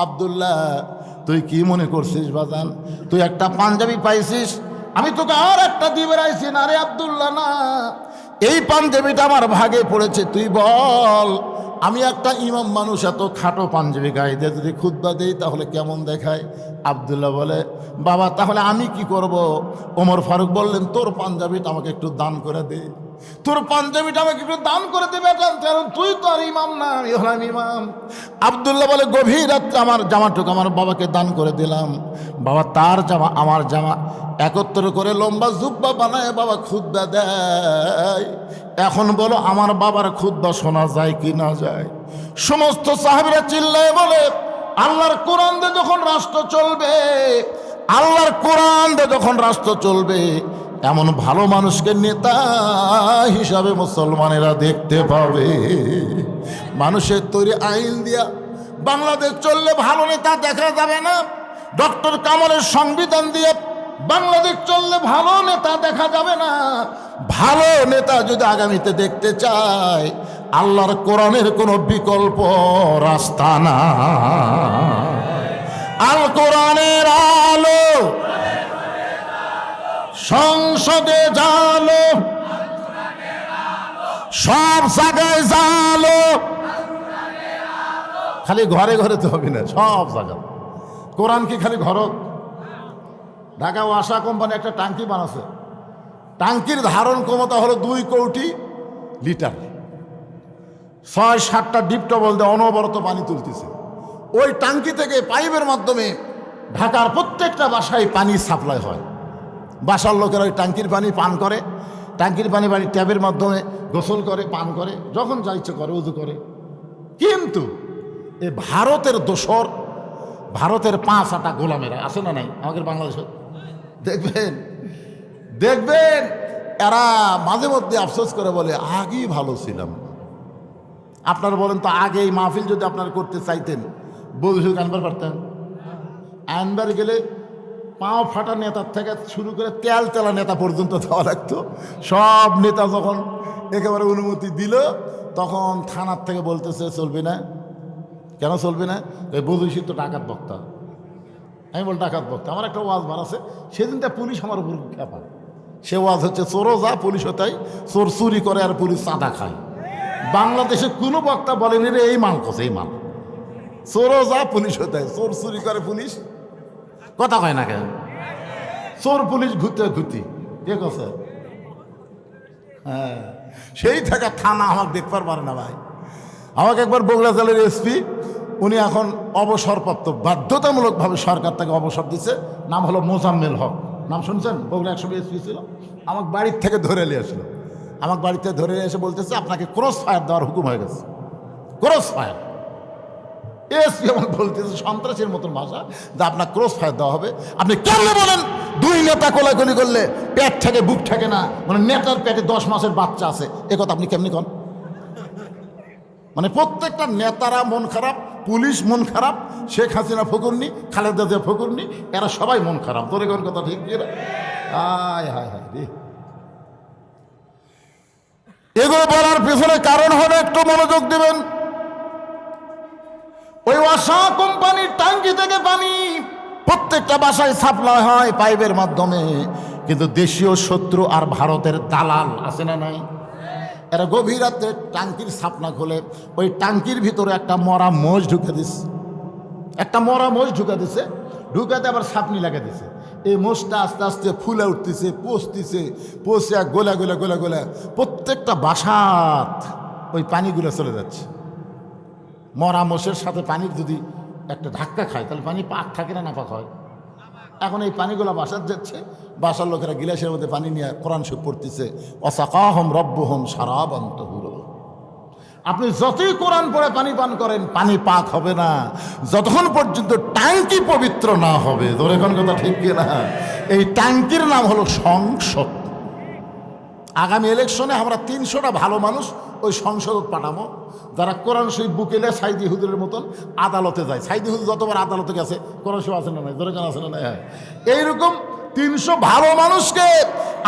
আব্দুল্লাহ, তুই কি মনে করছিস বাজান? তুই একটা পাঞ্জাবি পাইছিস, আমি তোকে আর একটা দিবার আইছি না? রে আব্দুল্লাহ, না, এই পাঞ্জাবিটা আমার ভাগে পড়েছে। তুই বল, আমি একটা ইমাম মানুষ এত খাটো পাঞ্জাবি গায়ে দিয়ে যদি খুতবা দেই তাহলে কেমন দেখায়? আব্দুল্লাহ বলে, বাবা, তাহলে আমি কি করব? ওমর ফারুক বললেন, তোর পাঞ্জাবিটা আমাকে একটু দান করে দে, তোর পাঞ্জাবিটা আমাকে একটু দান করে দেবে, কারণ তুই তো আর ইমাম না, আমি হলাম ইমাম। আব্দুল্লাহ বলে, গভীর রাত্রে আমার জামাটুকু আমার বাবাকে দান করে দিলাম। বাবা তার জামা আমার জামা একত্র করে লম্বা জুব্বা বানায় বাবা খুতবা দেয়। এখন বলো, আমার বাবার খুতবা শোনা যায় কি না যায়? সমস্ত সাহাবীরা চিল্লায় বলে, আল্লাহর কোরআন দিয়ে যখন রাষ্ট্র চলবে, আল্লাহর কোরআন দিয়ে যখন রাষ্ট্র চলবে, এমন ভালো মানুষকে নেতা হিসাবে মুসলমানেরা দেখতে পাবে। মানুষের তৈরি আইন দিয়া বাংলাদেশ চললে ভালো নেতা দেখা যাবে না। ডক্টর কামালের সংবিধান দিয়ে বাংলাদেশ চললে ভালো নেতা দেখা যাবে না। ভালো নেতা যদি আগামীতে দেখতে চায়, আল্লাহর কোরআনের কোনো বিকল্প রাস্তা না। আল কোরআনের আলো সংসদে জালো, সব জায়গায় জালো, খালি ঘরে ঘরে তো হবে না, সব জায়গায়। কোরআন কি খালি ঘর? ঢাকা ওয়াসা কোম্পানি একটা টাঙ্কি বানাচ্ছে, টাঙ্কির ধারণ ক্ষমতা হলো 2 কোটি লিটার। 6-7টা ডিপ টবল দিয়ে অনবরত পানি তুলতেছে। ওই টাঙ্কি থেকে পাইপের মাধ্যমে ঢাকার প্রত্যেকটা বাসায় পানি সাপ্লাই হয়। বাসার লোকেরা ওই টাঙ্কির পানি পান করে, ট্যাঙ্কির পানি বাড়ির ট্যাবের মাধ্যমে গোসল করে, পান করে, যখন যা ইচ্ছে করে উজু করে। কিন্তু এ ভারতের দোসর, ভারতের 5 গোলামেরা আছে না নাই আমাদের বাংলাদেশে? দেখবেন দেখবেন এরা মাঝে মধ্যে আফসোস করে বলে আগেই ভালো ছিলাম। আপনারা বলেন তো, আগে এই মাহফিল যদি আপনারা করতে চাইতেন বধূ আনবার পারতেন? আনবার গেলে পাও ফাটা নেতার থেকে শুরু করে তেল তেলা নেতা পর্যন্ত যাওয়া লাগতো। সব নেতা যখন একেবারে অনুমতি দিল, তখন থানার থেকে বলতেছে চলবে না। কেন চলবে না? ওই বধূশীল তো ডাকাত বক্তা। আমি বল ডাকাত বক্তা, আমার একটা ওয়াজ বার আছে, সেদিনটা পুলিশ আমার উপর খেপা। সে ওয়াজ হচ্ছে চোরও যা পুলিশও তাই, চোর চুরি করে আর পুলিশ চাঁদা খায়। বাংলাদেশে কোনো বক্তা বলেনি রে এই মাল কছে, এই মাল চোরও যা পুলিশও তাই, চোর চুরি করে পুলিশ কথা কয় না কেন? চোর পুলিশ ঘুরতে ঘুরতি কে কছে? হ্যাঁ, সেই থেকে থানা আমাকে দেখবার পারে না ভাই। আমাকে একবার বগুড়া জেলার এসপি, উনি এখন অবসরপ্রাপ্ত, বাধ্যতামূলকভাবে সরকার থেকে অবসর দিচ্ছে, নাম হলো মোজাম্মেল হক। নাম শুনছেন? বগুড়া একসময় এসপি ছিল। আমাকে বাড়ির থেকে ধরে নিয়ে আসলো। আমাকে বাড়িতে ধরে এসে বলতেছে আপনাকে ক্রস ফায়ার দেওয়ার হুকুম হয়ে গেছে। Cross fire. এসপি আমাকে বলতেছে সন্ত্রাসের মতন ভাষা, যে আপনার ক্রস ফায়ার দেওয়া হবে। আপনি কেমনে বলেন 2 নেতা কোলাকুলি করলে পেট থেকে বুক থাকে না, মানে নেতার পেটে 10 মাসের বাচ্চা আছে, এ কথা আপনি কেমনি কন? মানে প্রত্যেকটা নেতারা মন খারাপ, পুলিশ মন খারাপ, শেখ হাসিনা ফকুরনি, খালেদা জিয়া ফকুরনি, এরা সবাই মন খারাপ। তোর কোন কথা ঠিক কি? হায় হায় হায় রে। এগুলো বলার পেছনে কারণ হবে, একটু মনোযোগ দিবেন। ওই ওয়াসা কোম্পানির ট্যাঙ্কি থেকে পানি প্রত্যেকটা বাসায় সাপ্লাই হয় পাইপের মাধ্যমে, কিন্তু দেশীয় শত্রু আর ভারতের দালাল আছে না নাই? এরা গভীর রাতে ট্যাঙ্কির ছাপনা খোলে, ওই ট্যাঙ্কির ভিতরে একটা মরা মোষ ঢুকে দিচ্ছে, একটা মরা মোষ ঢুকে দিছে, ঢুকাতে আবার ছাপনি লাগা দিছে। এই মোষটা আস্তে আস্তে ফুলে উঠতেছে, পচতেছে, পচে গোলা গোলা গোলা গোলা প্রত্যেকটা বাসাত ওই পানিগুলো চলে যাচ্ছে। মরা মোষের সাথে পানির যদি একটা ধাক্কা খায় তাহলে পানি পাক থাকে না, নাপাক হয়? এখন এই পানিগুলো বাসার যাচ্ছে, বাসার লোকেরা গিলাসের মধ্যে পানি নিয়ে কোরআন শরীফ পড়তেছে, ওয়াসাকাহুম রাব্বুহুম শারাবান তাহুরা। আপনি যতই কোরআন পড়ে পানি পান করেন, পানি পাক হবে না যতক্ষণ পর্যন্ত ট্যাঙ্কি পবিত্র না হবে। ধরে কোন কথা ঠিক কিনা? এই ট্যাঙ্কির নাম হলো সংসদ। আগামী ইলেকশনে আমরা 300টা ভালো মানুষ ওই সংসদ পাঠাবো, যারা কোরআন শরীফ বুকেলে সাইদি হুজুরের মতন আদালতে যায়। সাইদি হুজুর যতবার আদালতে গেছে কোরআন শরীফ আছে না নাই? ধরে কেন আছে না নাই? হ্যাঁ, এইরকম 300 ভালো মানুষকে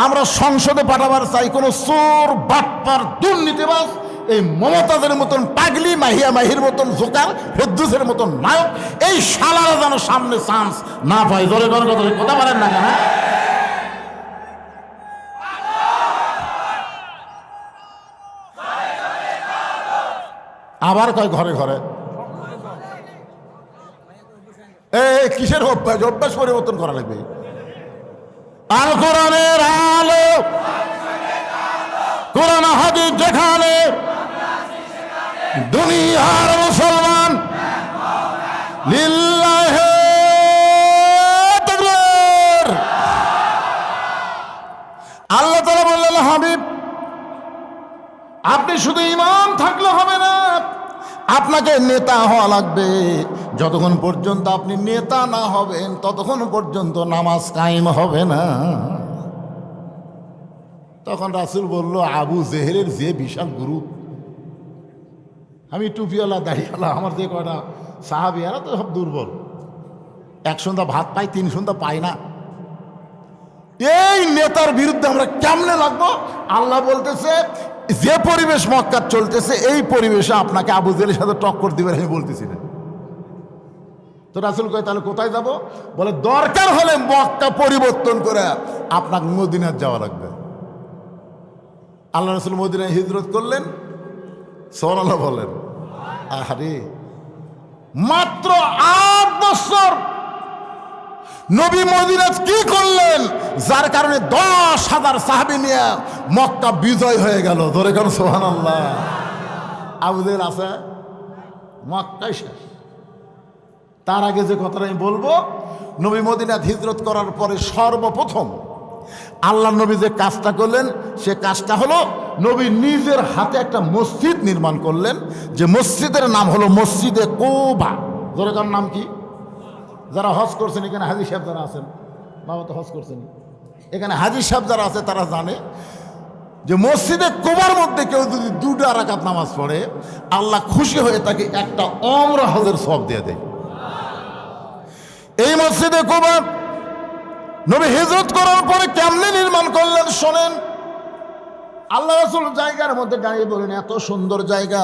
আমরা সংসদে পাঠাবার চাই। কোনো চোর, বাটপার, দুর্নীতিবাজ, এই মমতাজের মতন পাগলি, মাহিয়া মাহির মতন জোকার, ফেদ্দুসের মতন নায়ক, এই শালারা যেন সামনে চান্স না পায়। ধরে কথা বলেন না কেন? আবার কয় ঘরে ঘরে। এই কিসের অভ্যাস? অভ্যাস পরিবর্তন করা লাগবে। আল কোরআনের আলো, কোরআন হাদিস যেখানে, দুনিয়ার মুসলমান লিল্লাহে তাকবীর। আল্লাহ তাআলা বললেন, হাবিব আপনি শুধু ইমাম থাকলে হবে না, আপনাকে নেতা হওয়া লাগবে। যতক্ষণ পর্যন্ত আপনি নেতা না হবেন ততক্ষণ পর্যন্ত নামাজ কায়েম হবে না। তখন রাসূল বলল, আবু জেহেলের যে বিশাল গুরু, আমি টুপিওয়ালা দাড়িওয়ালা, আমার যে কয়টা সাহাবী এরা তো সব দুর্বল, 1 সন্ধ্যা ভাত পাই, 3 সন্ধ্যা পাই না। এই নেতার বিরুদ্ধে আমরা কেমনে লাগবো? আল্লাহ বলতেছে, যে পরিবেশ মক্কার চলতেছে এই পরিবেশে আপনাকে আবু জেহেলের সাথে টক্কর দিবেন আমি বলতেছি না। তো রাসূল কয় তাহলে কোথায় যাব? বলে দরকার হলে মক্কা পরিবর্তন করে আপনাকে মদিনায় যাওয়া লাগবে। আল্লাহ রাসূল মদিনায় হিজরত করলেন। সুবহানাল্লাহ বলেন। আরে মাত্র 8 বছর নবী মদিনায় কি করলেন, যার কারণে 10,000 সাহাবী নিয়ে মক্কা বিজয় হয়ে গেল। ধরে কেন সুবহানাল্লাহ। আবু জেহেল আছে, মক্কায় শেষ। তার আগে যে কথাটা আমি বলবো, নবী মদিনায় হিজরত করার পরে সর্বপ্রথম আল্লাহ নবী যে কাজটা করলেন সে কাজটা হলো নবী নিজের হাতে একটা মসজিদ নির্মাণ করলেন, যে মসজিদের নাম হলো মসজিদে কুবা। যেটার নাম কি? যারা হজ করছেন এখানে, হাজী সাহেব যারা আছেন, বাবা তো হজ করছেন, এখানে হাজী সাহেব যারা আছে তারা জানে যে মসজিদে কুবার মধ্যে কেউ যদি 2 রাকাত নামাজ পড়ে আল্লাহ খুশি হয়ে তাকে একটা ওমরা হজের সওয়াব দিয়ে দেয়। এই মসজিদে কুবা নবী হিজরত করার পরে কেমনে নির্মাণ করলেন শোনেন। আল্লাহ রাসূল জায়গার মধ্যে দাঁড়িয়ে বলেন, এত সুন্দর জায়গা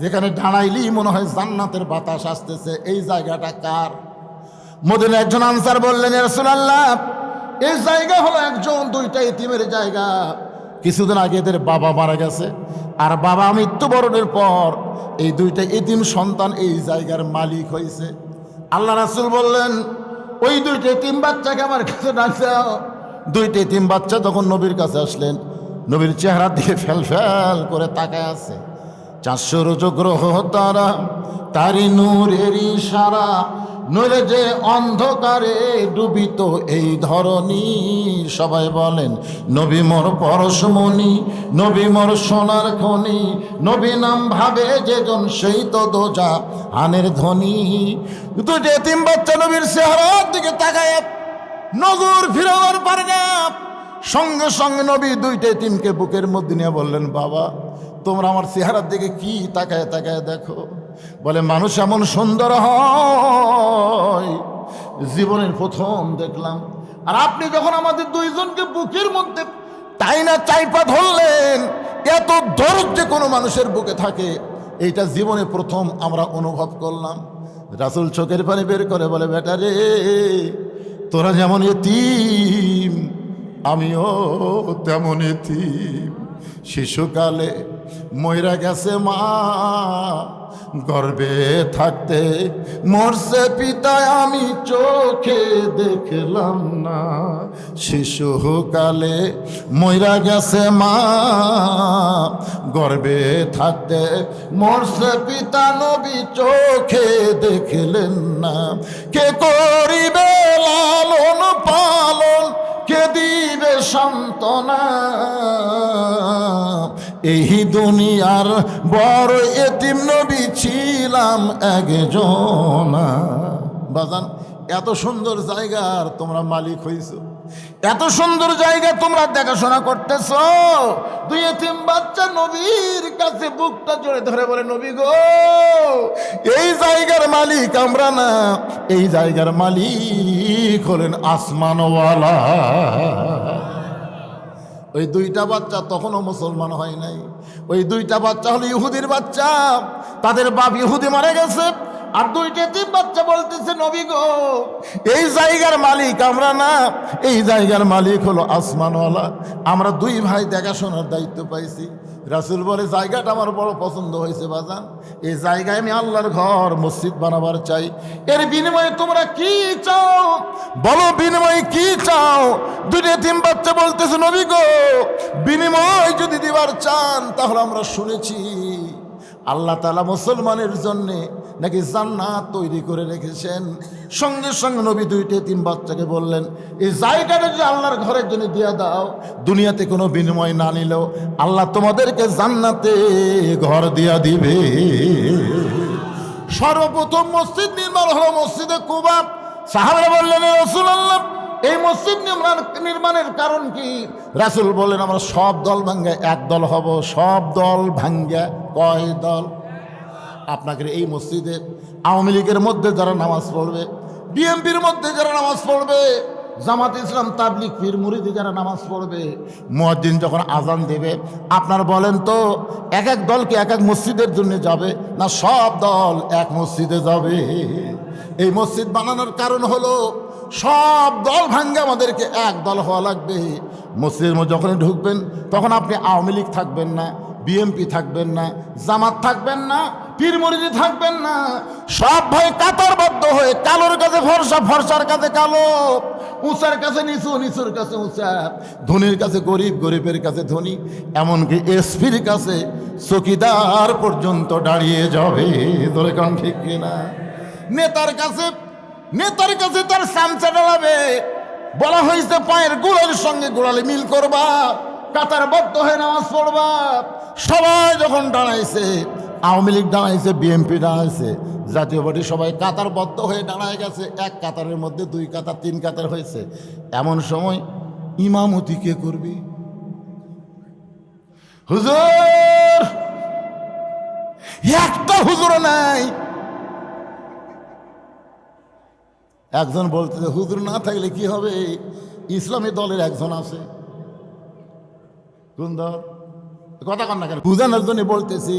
যেখানে দাঁড়াইলেই মনে হয় জান্নাতের বাতাস আসতেছে, এই জায়গাটা কার? মদিনা একজন আনসার বললেন, ইয়া রাসূলুল্লাহ, এই জায়গা হলো একজন 2টা ইতিমের জায়গা। কিছুদিন আগে এদের বাবা মারা গেছে, আর বাবা মৃত্যুবরণের পর এই 2টা ইতিম সন্তান এই জায়গার মালিক হয়েছে। আল্লাহ রাসূল বললেন, ওই 2টা ইতিম বাচ্চাকে আমার কাছে ডাকছে। 2টা ইতিম বাচ্চা যখন নবীর কাছে আসলেন, নবীর চেহারার দিকে ফেল ফেল করে তাকায় আছে। 400 রজগ্রহ তারা, তারি নূরের ইশারা, নইলে যে অন্ধকারে ডুবিত এই ধরনী। সবাই বলেন, নবী মোর পরশমণি, নবী মোর সোনার খনি, নবী নাম ভাবে যেজন সেই তো দোজা আনের ধ্বনি। 2টা এতিম বাচ্চা নবীর চেহারার দিকে তাকায় নজর ফিরাবার পারে না। সঙ্গে সঙ্গে নবী 2টা এতিমকে বুকের মধ্যে নিয়ে বললেন, বাবা তোমরা আমার চেহারার দিকে কি তাকায় তাকায় দেখো? বলে, মানুষ এমন সুন্দর হয় জীবনের প্রথম দেখলাম। আর আপনি যখন আমাদের 2জনকে বুকের মধ্যে তাই না চাইপা ধরলেন, এত দরদ যে কোনো মানুষের বুকে থাকে এইটা জীবনে প্রথম আমরা অনুভব করলাম। রাসূল চোখের পানি বের করে বলে, বেটা রে, তোরা যেমন এতিম আমিও তেমন এতিম। শিশুকালে মইরা গেছে মা, গর্ভে থাকতে মরছে পিতা, আমি চোখে দেখলাম না। শিশুকালে মইরা গেছে মা, গর্ভে থাকতে মরছে পিতা, নবী চোখে দেখলেন না। কে করিবে লালন পালন, কে দিবে সান্ত্বনা? এই দুনিয়ার বড় এতিম নবী ছিলাম একজনা। বাজান, এত সুন্দর জায়গার তোমরা মালিক হইছো, এত সুন্দর জায়গা তোমরা দেখাশোনা করতেছ। 2 এতিম বাচ্চা নবীর কাছে বুকটা জোরে ধরে বলে, নবী গো, এই জায়গার মালিক আমরা না, এই জায়গার মালিক হলেন আসমানওয়ালা। ওই 2টা বাচ্চা তখনও মুসলমান হয় নাই। ওই 2টা বাচ্চা হলো ইহুদির বাচ্চা, তাদের বাপ ইহুদি মারা গেছে। আর 2টা এতিম বাচ্চা বলতেছে, নবী গো, এই জায়গার মালিক আমরা না, এই জায়গার মালিক হলো আসমানওয়ালা। আমরা 2 ভাই দেখাশোনার দায়িত্ব পাইছি। রাসূল বলে, জায়গাটা আমার বড় পছন্দ হয়েছে বাজান, এই জায়গায় আমি আল্লাহর ঘর মসজিদ বানাবার চাই। এর বিনিময়ে তোমরা কি চাও বলো, বিনিময়ে কি চাও? 2টা এতিম বাচ্চা বলতেছে, নবী গো, বিনিময় যদি দিবার চান তাহলে আমরা শুনেছি আল্লাহ তাআলা মুসলমানের জন্যে নাকি জান্নাত তৈরি করে রেখেছেন। সঙ্গে সঙ্গে নবী 2টা এতিম বাচ্চাকে বললেন, এই জায়গাটা যদি আল্লাহর ঘরের জন্য দিয়ে দাও, দুনিয়াতে কোনো বিনিময় না নিলেও আল্লাহ তোমাদেরকে জান্নাতে ঘর দিয়া দিবে। সর্বপ্রথম মসজিদ নির্মাণ হলো মসজিদে কুবা। সাহাবারা বললেন, ইয়া রাসূলুল্লাহ, এই মসজিদ নির্মাণের কারণ কি? রাসূল বললেন, আমরা সব দল ভাঙ্গে এক দল হব। সব দল ভাঙ্গে কয় দল? আপনাকে এই মসজিদে আওয়ামী লীগের মধ্যে যারা নামাজ পড়বে, বিএনপির মধ্যে যারা নামাজ পড়বে, জামাত ইসলাম, তাবলিগ, পীর মুরিদি যারা নামাজ পড়বে, মুয়াজ্জিন যখন আজান দেবে, আপনার বলেন তো এক এক দল কি এক এক মসজিদের জন্য যাবে, না সব দল এক মসজিদে যাবে? এই মসজিদ বানানোর কারণ হলো সব দল ভাঙ্গে আমাদেরকে এক দল হওয়া লাগবে। মসজিদের মধ্যে যখন ঢুকবেন তখন আপনি আওয়ামী লীগ থাকবেন না, বিএনপি থাকবেন না, জামাত থাকবেন না, পীর মুরিদি থাকবেন না, সব ভাই কাতারবদ্ধ হয়ে কালোর কাছে ফর্সা, ফর্সার কাছে কালো, উঁচার কাছে নিচু, নিচুর কাছে উঁচা, ধনীর কাছে গরিব, গরিবের কাছে ধনী, এমনকি এসপির কাছে চকিদার পর্যন্ত দাঁড়িয়ে যাবে। তোরে কারণ ঠিক কিনা? নেতার কাছে তার চামচা ডালাবে, বলা হয়েছে পায়ের গোড়ালির সঙ্গে গোড়ালি মিল করবা, কাতারবদ্ধ হয়ে নামাজ পড়বা। সবাই যখন দাঁড়াইছে, আওয়ামী লীগ দাঁড়াইছে, বিএনপি দাঁড়াইছে, জাতীয় পার্টি সবাই কাতারবদ্ধ হয়ে দাঁড়ায় গেছে, এক কাতারের মধ্যে 2 কাতার 3 কাতার হয়েছে। এমন সময় ইমামতি কে করবি? হুজুর, একটা হুজুর নাই। একজন বলতেছে হুজুর না থাকলে কি হবে, ইসলামী দলের একজন আছে। কোন দল? কথা কন না কেন? বুঝানোর জন্য বলতেছি।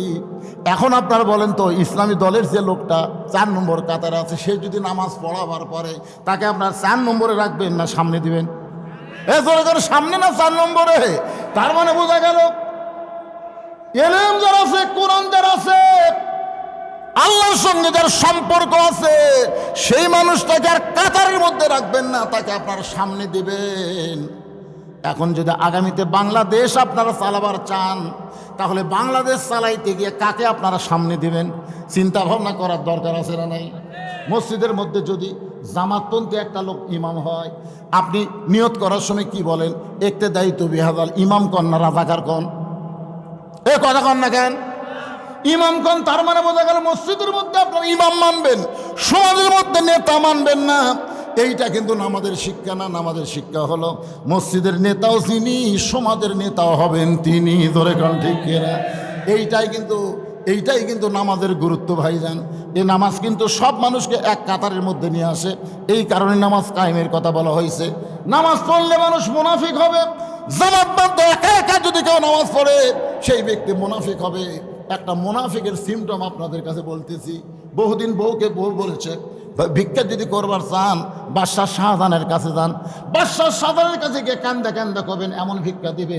এখন আপনারা বলেন তো, ইসলামী দলের যে লোকটা 4 নম্বর কাতারে আছে, সে যদি নামাজ পড়াবার পরে তাকে আপনার 4 নম্বরে রাখবেন না সামনে দিবেন? সামনে না 4 নম্বরে? তার মানে বোঝা গেল এলেম যার আছে, কোরআন যার আছে, আল্লাহর সঙ্গে যার সম্পর্ক আছে, সেই মানুষটাকে আর কাতারের মধ্যে রাখবেন না, তাকে আপনার সামনে দিবেন। এখন যদি আগামীতে বাংলাদেশ আপনারা চালাবার চান, তাহলে বাংলাদেশ চালাইতে গিয়ে কাকে আপনারা সামনে দিবেন চিন্তা ভাবনা করার দরকার আছে না নাই? মসজিদের মধ্যে যদি জামাতপন্থী একটা লোক ইমাম হয়, আপনি নিয়ত করার সময় কি বলেন? ইক্তেদায়িত বিহাদাল ইমাম কন না রাজাকার কন? এ কথা কন না কেন? ইমাম কন। তার মানে বোঝা গেল মসজিদের মধ্যে আপনারা ইমাম মানবেন, সমাজের মধ্যে নেতা মানবেন না। এইটা কিন্তু নামাজের শিক্ষা না। নামাজের শিক্ষা হলো মসজিদের নেতাও যিনি, সমাজের নেতাও হবেন তিনি। ধরে কারণ ঠিক কিনা? এইটাই কিন্তু নামাজের গুরুত্ব ভাইজান। এই নামাজ কিন্তু সব মানুষকে এক কাতারের মধ্যে নিয়ে আসে। এই কারণে নামাজ কায়েমের কথা বলা হয়েছে। নামাজ পড়লে মানুষ মুনাফিক হবে। জামাতবদ্ধ একা একা যদি কেউ নামাজ পড়ে, সেই ব্যক্তি মুনাফিক হবে। একটা মুনাফিকের সিমটম আপনাদের কাছে বলতেছি। বহুদিন বউকে বউ বলেছে, ভিক্ষা যদি করবার চান বাদশাহ শাহজাহানের কাছে যান। বাদশাহ শাহজাহানের কাছে গিয়ে কান্দা কান্দা করবেন, এমন ভিক্ষা দিবে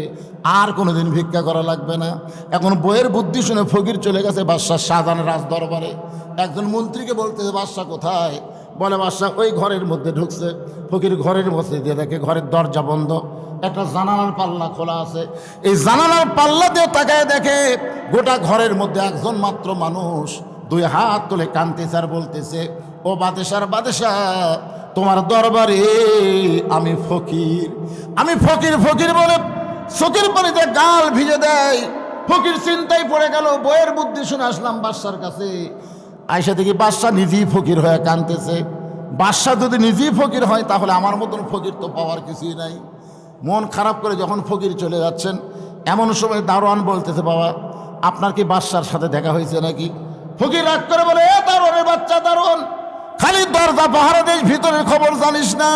আর কোনোদিন ভিক্ষা করা লাগবে না। এখন বইয়ের বুদ্ধি শুনে ফকির চলে গেছে বাদশাহ শাহজাহানের রাজ দরবারে। একজন মন্ত্রীকে বলতেছে বাদশাহ কোথায়? বলে বাদশাহ ওই ঘরের মধ্যে ঢুকছে। ফকির ঘরের মধ্যে দিয়ে দেখে ঘরের দরজা বন্ধ, একটা জানালার পাল্লা খোলা আছে। এই জানালার পাল্লা দিয়ে তাকায় দেখে গোটা ঘরের মধ্যে একজন মাত্র মানুষ 2 হাত তুলে কাঁদতেছে আর বলতেছে, ও বাদশার বাদশাহ, তোমার দরবারে আমি ফকির, আমি ফকির। ফকির বলে চোখের পানিতে গাল ভিজে দেয়। ফকির চিন্তায় পড়ে গেল, বইয়ের বুদ্ধি শুনে আসলাম বাদশার কাছে। আয়সা দেখি বাদশাহ নিজেই ফকির হয়ে কাঁদতেছে। বাদশাহ যদি নিজেই ফকির হয়, তাহলে আমার মতন ফকির তো পাওয়ার কিছুই নাই। মন খারাপ করে যখন ফকির চলে যাচ্ছেন, এমন সময় দারোয়ান বলতেছে, বাবা আপনার কি বাদশার সাথে দেখা হয়েছে নাকি? ফকির রাগ করে বলে, এ দারোয়ানের বাচ্চা, দারোয়ান খালি দরজা পাহারা দিস, ভিতরের খবর জানিস না?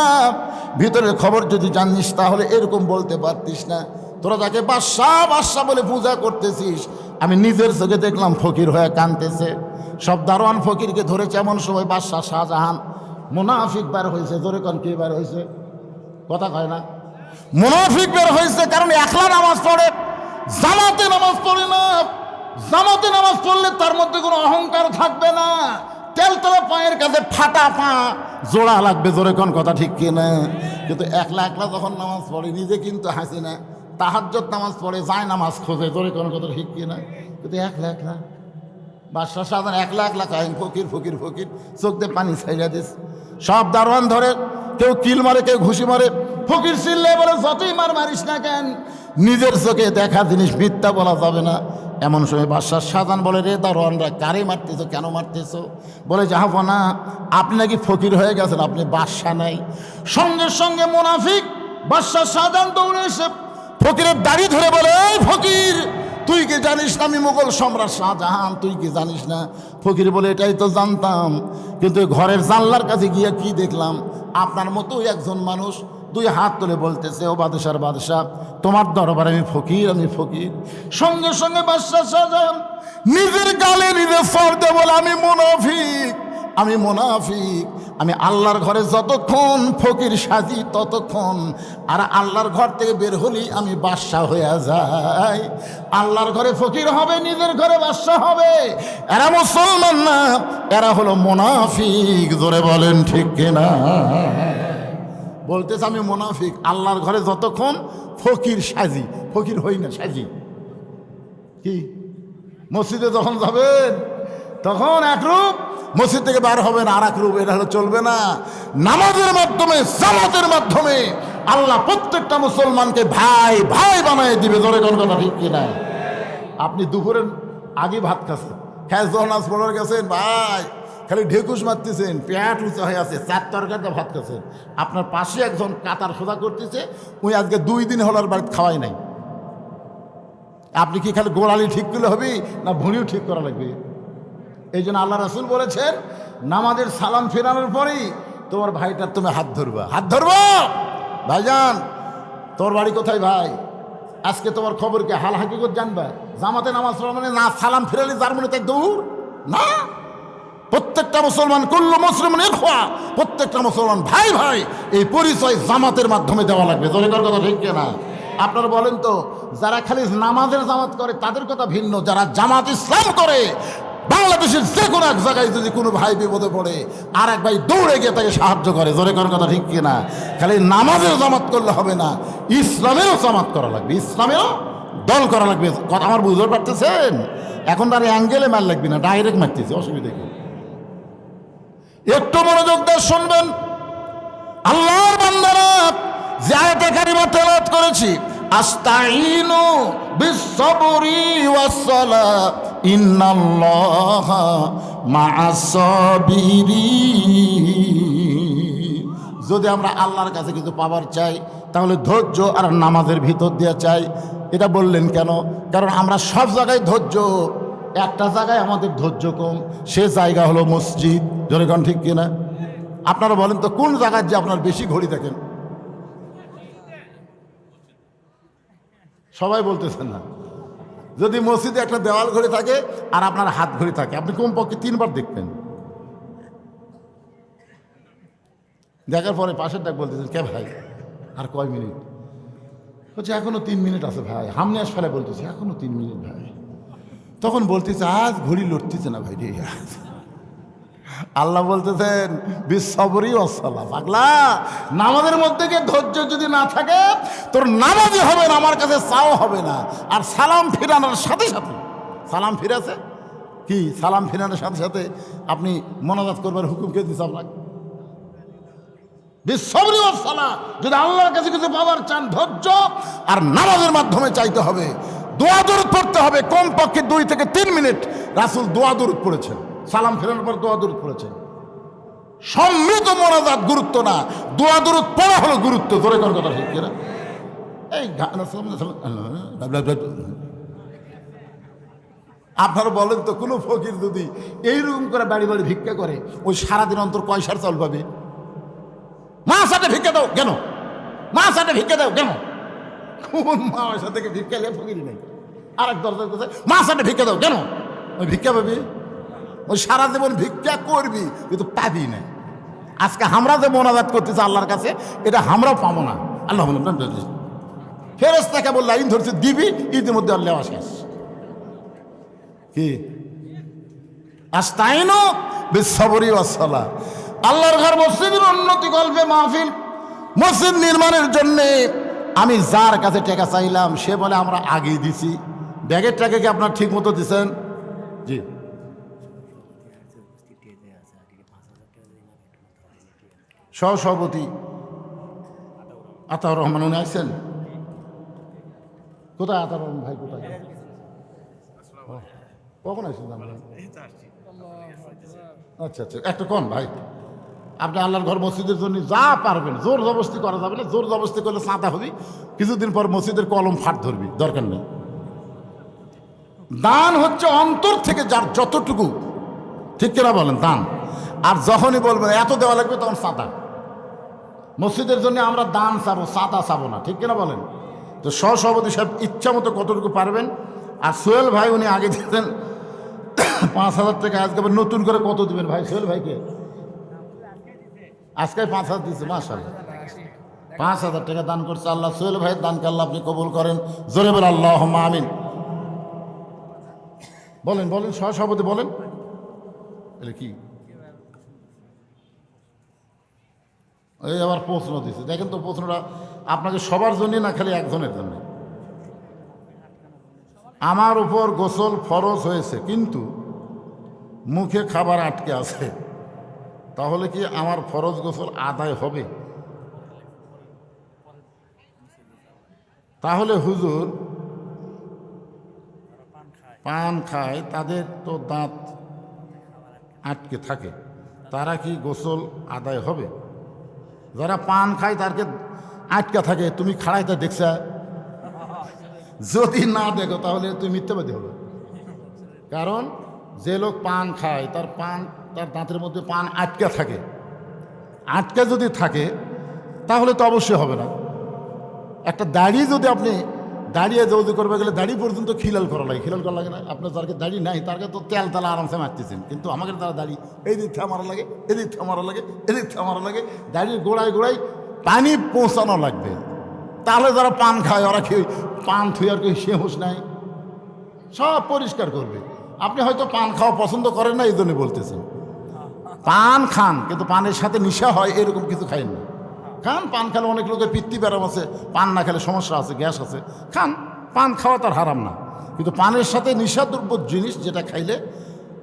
ভিতরের খবর যদি জানিস তাহলে এরকম বলতে পারতিস না। তোরা যাকে বাদশাহ বাদশাহ বলে পূজা করতেছিস, আমি নিজের চোখে দেখলাম ফকির হয়ে কাঁদতেছে। সব দারোয়ান ফকিরকে ধরেছে। এমন সময় বাদশাহ শাহজাহান মুনাফিক বের হয়েছে। ধরে কোন কে বের হয়েছে? কথা কয় না? মুনাফিক বের হয়েছে, কারণ একলা নামাজ পড়ে, জামাতে নামাজ পড়ে না। জামাতে নামাজ পড়লে তার মধ্যে কোনো অহংকার থাকবে না। তেলতলা পায়ের কাছে ফাটা পা জোড়া লাগবে। জোরে কোন কথা ঠিক কিনা? কিন্তু একলা একলা যখন নামাজ পড়ে, নিজে কিন্তু হাসে না, তাহাজ্জুদ নামাজ পড়ে, যায় নামাজ খোঁজে। জোরে কোন কথা ঠিক কিনা? কিন্তু একলা একলা বাদশাহ শাহজাহান একলা একলা কাহিন ফকির ফকির ফকির, চোখ দিয়ে পানি ছাইড়া দিস। সব দারোয়ান ধরে, কেউ কিল মারে, কেউ ঘুষি মারে। ফকির চিল্লে বলে, যতই মারিস না কেন, নিজের চোখে দেখা জিনিস মিথ্যা বলা যাবে না। এমন সময় বাদশাহ শাহজাহান বলে, রে দারোয়ানরা কারে মারতেছো, কেন মারতেছো? বলে, জাহাপনা আপনি নাকি ফকির হয়ে গেছেন, আপনি বাদশাহ নাই। সঙ্গে সঙ্গে মুনাফিক বাদশাহ শাহজাহান দৌড়ে এসে ফকিরের দাড়ি ধরে বলে, এই ফকির, তুই কি জানিস না আমি মুঘল সম্রাট শাহজাহান? তুই কি জানিস না? ফকির বলে, এটাই তো জানতাম, কিন্তু ঘরের জানলার কাছে গিয়ে কি দেখলাম, আপনার মতোই একজন মানুষ 2 হাত তুলে বলতেছে, ও বাদশার বাদশাহ, তোমার দরবারে আমি ফকির, আমি ফকির। সঙ্গে সঙ্গে বাদশাহ শাহজাহান নিজের গালে নিজে সর দিয়ে বলে, আমি মুনাফিক, আমি মুনাফিক। আমি আল্লাহর ঘরে যতক্ষণ ফকির সাজি ততক্ষণ, আর আল্লাহর ঘর থেকে বের হলেই আমি বাদশাহ হয়ে যাই। আল্লাহর ঘরে ফকির হবে, নিজের ঘরে বাদশাহ হবে। এরা মুসলমান না, এরা হলো মুনাফিক। জোরে বলেন ঠিক কিনা? বলতেছে আমি মুনাফিক, আল্লাহর ঘরে যতক্ষণ ফকির সাজি, ফকির হই না, সাজি। কি মসজিদে যখন যাবেন তখন এক রূপ, মসজিদ থেকে বার হবেন আর এক রূপ। এটা হলো চলবে না। নামাজের মাধ্যমে, জামাতের মাধ্যমে আল্লাহ প্রত্যেকটা মুসলমানকে ভাই ভাই বানায় দিবে। জোরে কোন কথা ঠিক কিনা? আপনি দুপুরের আগে ভাত খাচ্ছেন, খেয়ে যখন আজ পড়ার গেছেন, ভাই খালি ঢেকুস মারতেছেন, পেট উঁচা হয়ে আছে, 4 তরকারিতে ভাত খাচ্ছেন। আপনার পাশে একজন কাতার সোজা করতেছে, ওই আজকে 2 দিন হল আর বাড়িতে খাওয়াই নাই। আপনি কি খালি গোড়ালি ঠিক করলে হবে না ভুঁড়িও ঠিক করা লাগবে? এই জন্য আল্লাহ রাসূল বলেছেন, নামাজের সালাম ফেরানোর পরেই তোমার ভাইটার তুমি হাত ধরবা। হাত ধরবো, ভাইজান তোর বাড়ি কোথায় ভাই? আজকে তোমার খবর কি? হাল হাকিকত জানবা? জামাতে নামাজ পড়া মানে না সালাম ফেরালে যার মনে তাই দৌড় না। প্রত্যেকটা মুসলমান, কুল্লু মুসলিমিন ইখওয়া, প্রত্যেকটা মুসলমান ভাই ভাই, এই পরিচয় জামাতের মাধ্যমে দেওয়া লাগবে। জোরেকার কথা ঠিক না? আপনারা বলেন তো, যারা খালি নামাজের জামাত করে তাদের কথা ভিন্ন, যারা জামাত ইসলাম করে বাংলাদেশের যে কোনো এক জায়গায় যদি কোনো ভাই বিপদে পড়ে আর এক ভাই দৌড়ে গিয়ে তাকে সাহায্য করে। জোরেকার কথা ঠিক কিনা? খালি নামাজের জামাত করলে হবে না, ইসলামেরও জামাত করা লাগবে, ইসলামেরও দল করা লাগবে। কথা আমার বুঝতে পারতেছেন? এখন তার অ্যাঙ্গেলে মার লাগবে না, ডাইরেক্ট মারতেছে, অসুবিধা কি? একটু মনোযোগ দিয়ে শুনবেন। আল্লাহর বান্দারা যে আয়াতে কারিমা তেলাওয়াত করেছি, আস্তাইনু বিস-সাবরি ওয়াস-সালাহ ইন্নাল্লাহা মা'আস-সাবিরিন। যদি আমরা আল্লাহর কাছে কিছু পাবার চাই তাহলে ধৈর্য আর নামাজের ভিতর দিয়ে চাই। এটা বললেন কেন? কারণ আমরা সব জায়গায় ধৈর্য, একটা জায়গায় আমাদের ধৈর্য কম, সে জায়গা হলো মসজিদ। জনগণ ঠিক কিনা? আপনারা বলেন তো, কোন জায়গায় যে আপনার বেশি ঘড়ি থাকেন? সবাই বলতেছেন না। যদি মসজিদে একটা দেওয়াল ঘড়ি থাকে আর আপনার হাত ঘড়ি থাকে, আপনি কমপক্ষে 3 বার দেখবেন। দেখার পরে পাশের ডাক বলতেছেন, কে ভাই আর কয় মিনিট? বলছে এখনো 3 মিনিট আছে ভাই। হামনে আস ফেলে বলতেছে এখনো 3 মিনিট ভাই। তখন বলতেছে আজ ঘড়ি লড়তেছে না ভাই রে। আল্লাহ বলতেছেন বিস-সাবরি ওয়াস-সালাহ। পাগলা, নামাজের মধ্যে গিয়ে ধৈর্য যদি না থাকে তোর নামাজই হবে না, আমার কাছে চাও হবে না। আর সালাম ফিরানোর সাথে সাথে, সালাম ফিরেছে কি, সালাম ফিরানোর সাথে সাথে আপনি মোনাজাত করবার হুকুম কে দিচ্ছে আপনাকে? বিস-সাবরি ওয়াস-সালাহ। যদি আল্লাহর কাছে কিছু পাওয়ার চান, ধৈর্য আর নামাজের মাধ্যমে চাইতে হবে। দোয়া দরুদ পড়তে হবে কমপক্ষে 2 থেকে 3 মিনিট। রাসূল দোয়া দরুদ পড়েছেন, সালাম ফেরানোর পর দোয়া দরুদ পড়েছেন। সম্মিলিত মোনাজাত গুরুত্ব না, দোয়া দরুদ পড়া হলো গুরুত্ব। জোরে কর কথা ঠিক কিনা? এই আপনারা বলেন তো, কোনো ফকির যদি এইরকম করে বাড়ি বাড়ি ভিক্ষা করে, ওই সারাদিন অন্তর কয় সার চাল পাবে? মা সাথে ভিক্ষা দাও কেন? মা সাথে ভিক্ষা দাও কেন? কোন মা সাথে থেকে ভিক্ষা লে ফকির নেই। আর এক দরজার কাছে মা সাথে ভিক্ষা দাও কেন? ওই ভিক্ষা পাবি, ওই সারা জীবন ভিক্ষা করবি কিন্তু পাবি না। আজকে আমরা যে মোনাজাত করতেছি আল্লাহর কাছে, এটা আমরাও পাবো না। আল্লাহ ফেরেশতাকে বলল লাইন ধরছে দিবি, ইতিমধ্যে আর লেওয়া শেষ। কি আস্তাইনু বিস-সাবরি ওয়াস-সালাহ। আল্লাহর ঘর মসজিদের উন্নতি কল্পে মাহফিল, মসজিদ নির্মাণের জন্যে আমি যার কাছে টাকা চাইলাম সে বলে আমরা আগেই দিছি। ব্যাগের টাকা কি আপনার ঠিক মতো দিচ্ছেন? জি। সহসভাপতি আতাউর রহমান উনি আসছেন? কোথায় আতাউর রহমান ভাই? কোথায়, কখন আসছেন? আচ্ছা আচ্ছা, একটা কোন ভাই, আপনি আল্লাহর ঘর মসজিদের জন্য যা পারবেন, জোর জবরদস্তি করা যাবে না। জোর জবরদস্তি করলে চাঁদা হবি, কিছুদিন পর মসজিদের কলম ফাট ধরবি, দরকার নেই। দান হচ্ছে অন্তর থেকে যার যতটুকু, ঠিক কিনা বলেন? দান। আর যখনই বলবেন এত দেওয়া লাগবে তখন চাঁদা। মসজিদের জন্য আমরা দান চাবো, চাঁদা চাবো না, ঠিক কিনা বলেন? তো সহসভাপতি সাহেব ইচ্ছা মতো কতটুকু পারবেন। আর সোহেল ভাই উনি আগে দিতেন 5,000 টাকা, আজকে আবার নতুন করে কত দিবেন ভাই? সোহেল ভাইকে আজকে 5,000 দিচ্ছে, মাশাআল্লাহ 5,000 টাকা দান করছে। আল্লাহ সোহেল ভাইয়ের দানকে আল্লাহ আপনি কবুল করেন। জোরে বলেন আল্লাহুম্মা আমিন। বলেন বলেন সহসভাপতি বলেন। এটা কি? এই আবার প্রশ্ন দিচ্ছে, দেখেন তো প্রশ্নটা আপনাকে সবার জন্য না, খালি একজনের জন্য। আমার উপর গোসল ফরজ হয়েছে, কিন্তু মুখে খাবার আটকে আছে, তাহলে কি আমার ফরজ গোসল আদায় হবে? তাহলে হুজুর, পান খায় তাদের তো দাঁত আটকে থাকে, তারা কি গোসল আদায় হবে? যারা পান খায় তারকে আটকা থাকে, তুমি খাড়াইতে দেখছা? যদি না দেখো তাহলে তুমি মিথ্যাবাদী হবে। কারণ যে লোক পান খায় তার দাঁতের মধ্যে পান আটকা থাকে, আটকা যদি থাকে তাহলে তো অবশ্যই হবে না। একটা দাড়ি যদি আপনি দাঁড়িয়ে যৌদি করবে গেলে দাড়ি পর্যন্ত খিলাল করা লাগে না? আপনার যারকে দাড়ি নাই তারকে তো তেল তালা আরামসে মারতেছেন, কিন্তু আমাকে তারা দাড়ি এই দিক থেকে মারা লাগে, এদিক থেকে মারা লাগে, এদিক থেকে মারা লাগে, দাড়ির গোড়ায় গোড়ায় পানি পৌঁছানো লাগবে। তাহলে যারা পান খায় ওরা কি পান থুয়ার কেউ সে হুঁশ নাই? সব পরিষ্কার করবে। আপনি হয়তো পান খাওয়া পছন্দ করেন না, এই জন্য বলতেছেন। পান খান, কিন্তু পানের সাথে নেশা হয় এরকম কিছু খাইন না। খান, পান খেলে অনেক লোকের পিত্তি ব্যারাম আছে, পান না খেলে সমস্যা আছে, গ্যাস আছে, খান। পান খাওয়া তার হারাম না, কিন্তু পানের সাথে নিশাদ্রব্য জিনিস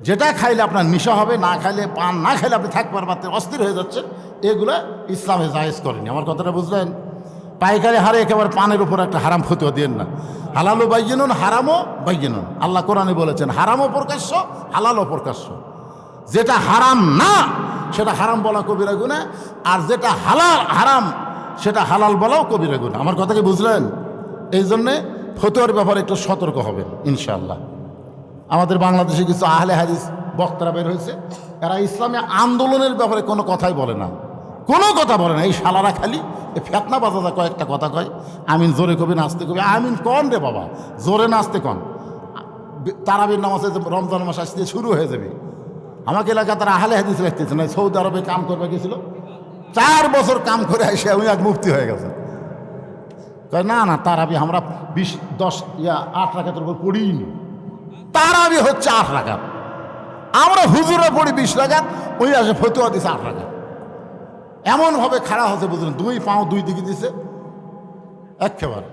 যেটা খাইলে আপনার নেশা হবে, না খাইলে, পান না খাইলে আপনি থাকবার পারতে অস্থির হয়ে যাচ্ছেন, এগুলো ইসলামে জায়েজ করেনি। আমার কথাটা বুঝলেন? পাইকারি হারে একেবারে পানের উপর একটা হারাম ফতুয়া দিয়েন না। হালালও বাইয়িনুন, হারামও বাইয়িনুন। আল্লাহ কোরআনে বলেছেন হারামও প্রকাশ্য, হালালও প্রকাশ্য। যেটা হারাম না সেটা হারাম বলা কবিরা গুনাহ, আর যেটা হারাম সেটা হালাল বলাও কবিরা গুনাহ। আমার কথা কি বুঝলেন? এই জন্যে ফতুয়ার ব্যাপারে একটু সতর্ক হবেন ইনশাআল্লাহ। আমাদের বাংলাদেশে কিছু আহলে হাদিস বক্তারা বের হয়েছে, এরা ইসলামী আন্দোলনের ব্যাপারে কোনো কথাই বলে না, কোনো কথা বলে না। এই শালারা খালি ফেতনা বাজাদা কয়েকটা কথা কয়। আমিন জোরে কবি, নাচতে কবি। আমিন কন রে বাবা, জোরে নাচতে কন। তারাবির নামাজে রমজান মাস আসতে শুরু হয়ে যাবে। আমাকে এলাকা তারা আহলে হাদিস রাখতেছে না, সৌদি আরবে কাম করবে গেছিল, 4 বছর কাম করে এসে উনি এক মুফতি হয়ে গেছে। কয় না না, তারাবি আমরা 8 রাকাতের উপর পড়িনি, তারাবি হচ্ছে 8 রাকাত, আমরা হুজুরে পড়ি 20 রাকাত, ওই আসে ফতুয়া দিছে 8 রাকাত। এমনভাবে খাড়া হচ্ছে, বুঝলেন, 2 পাও 2 দিকে দিছে একেবারে।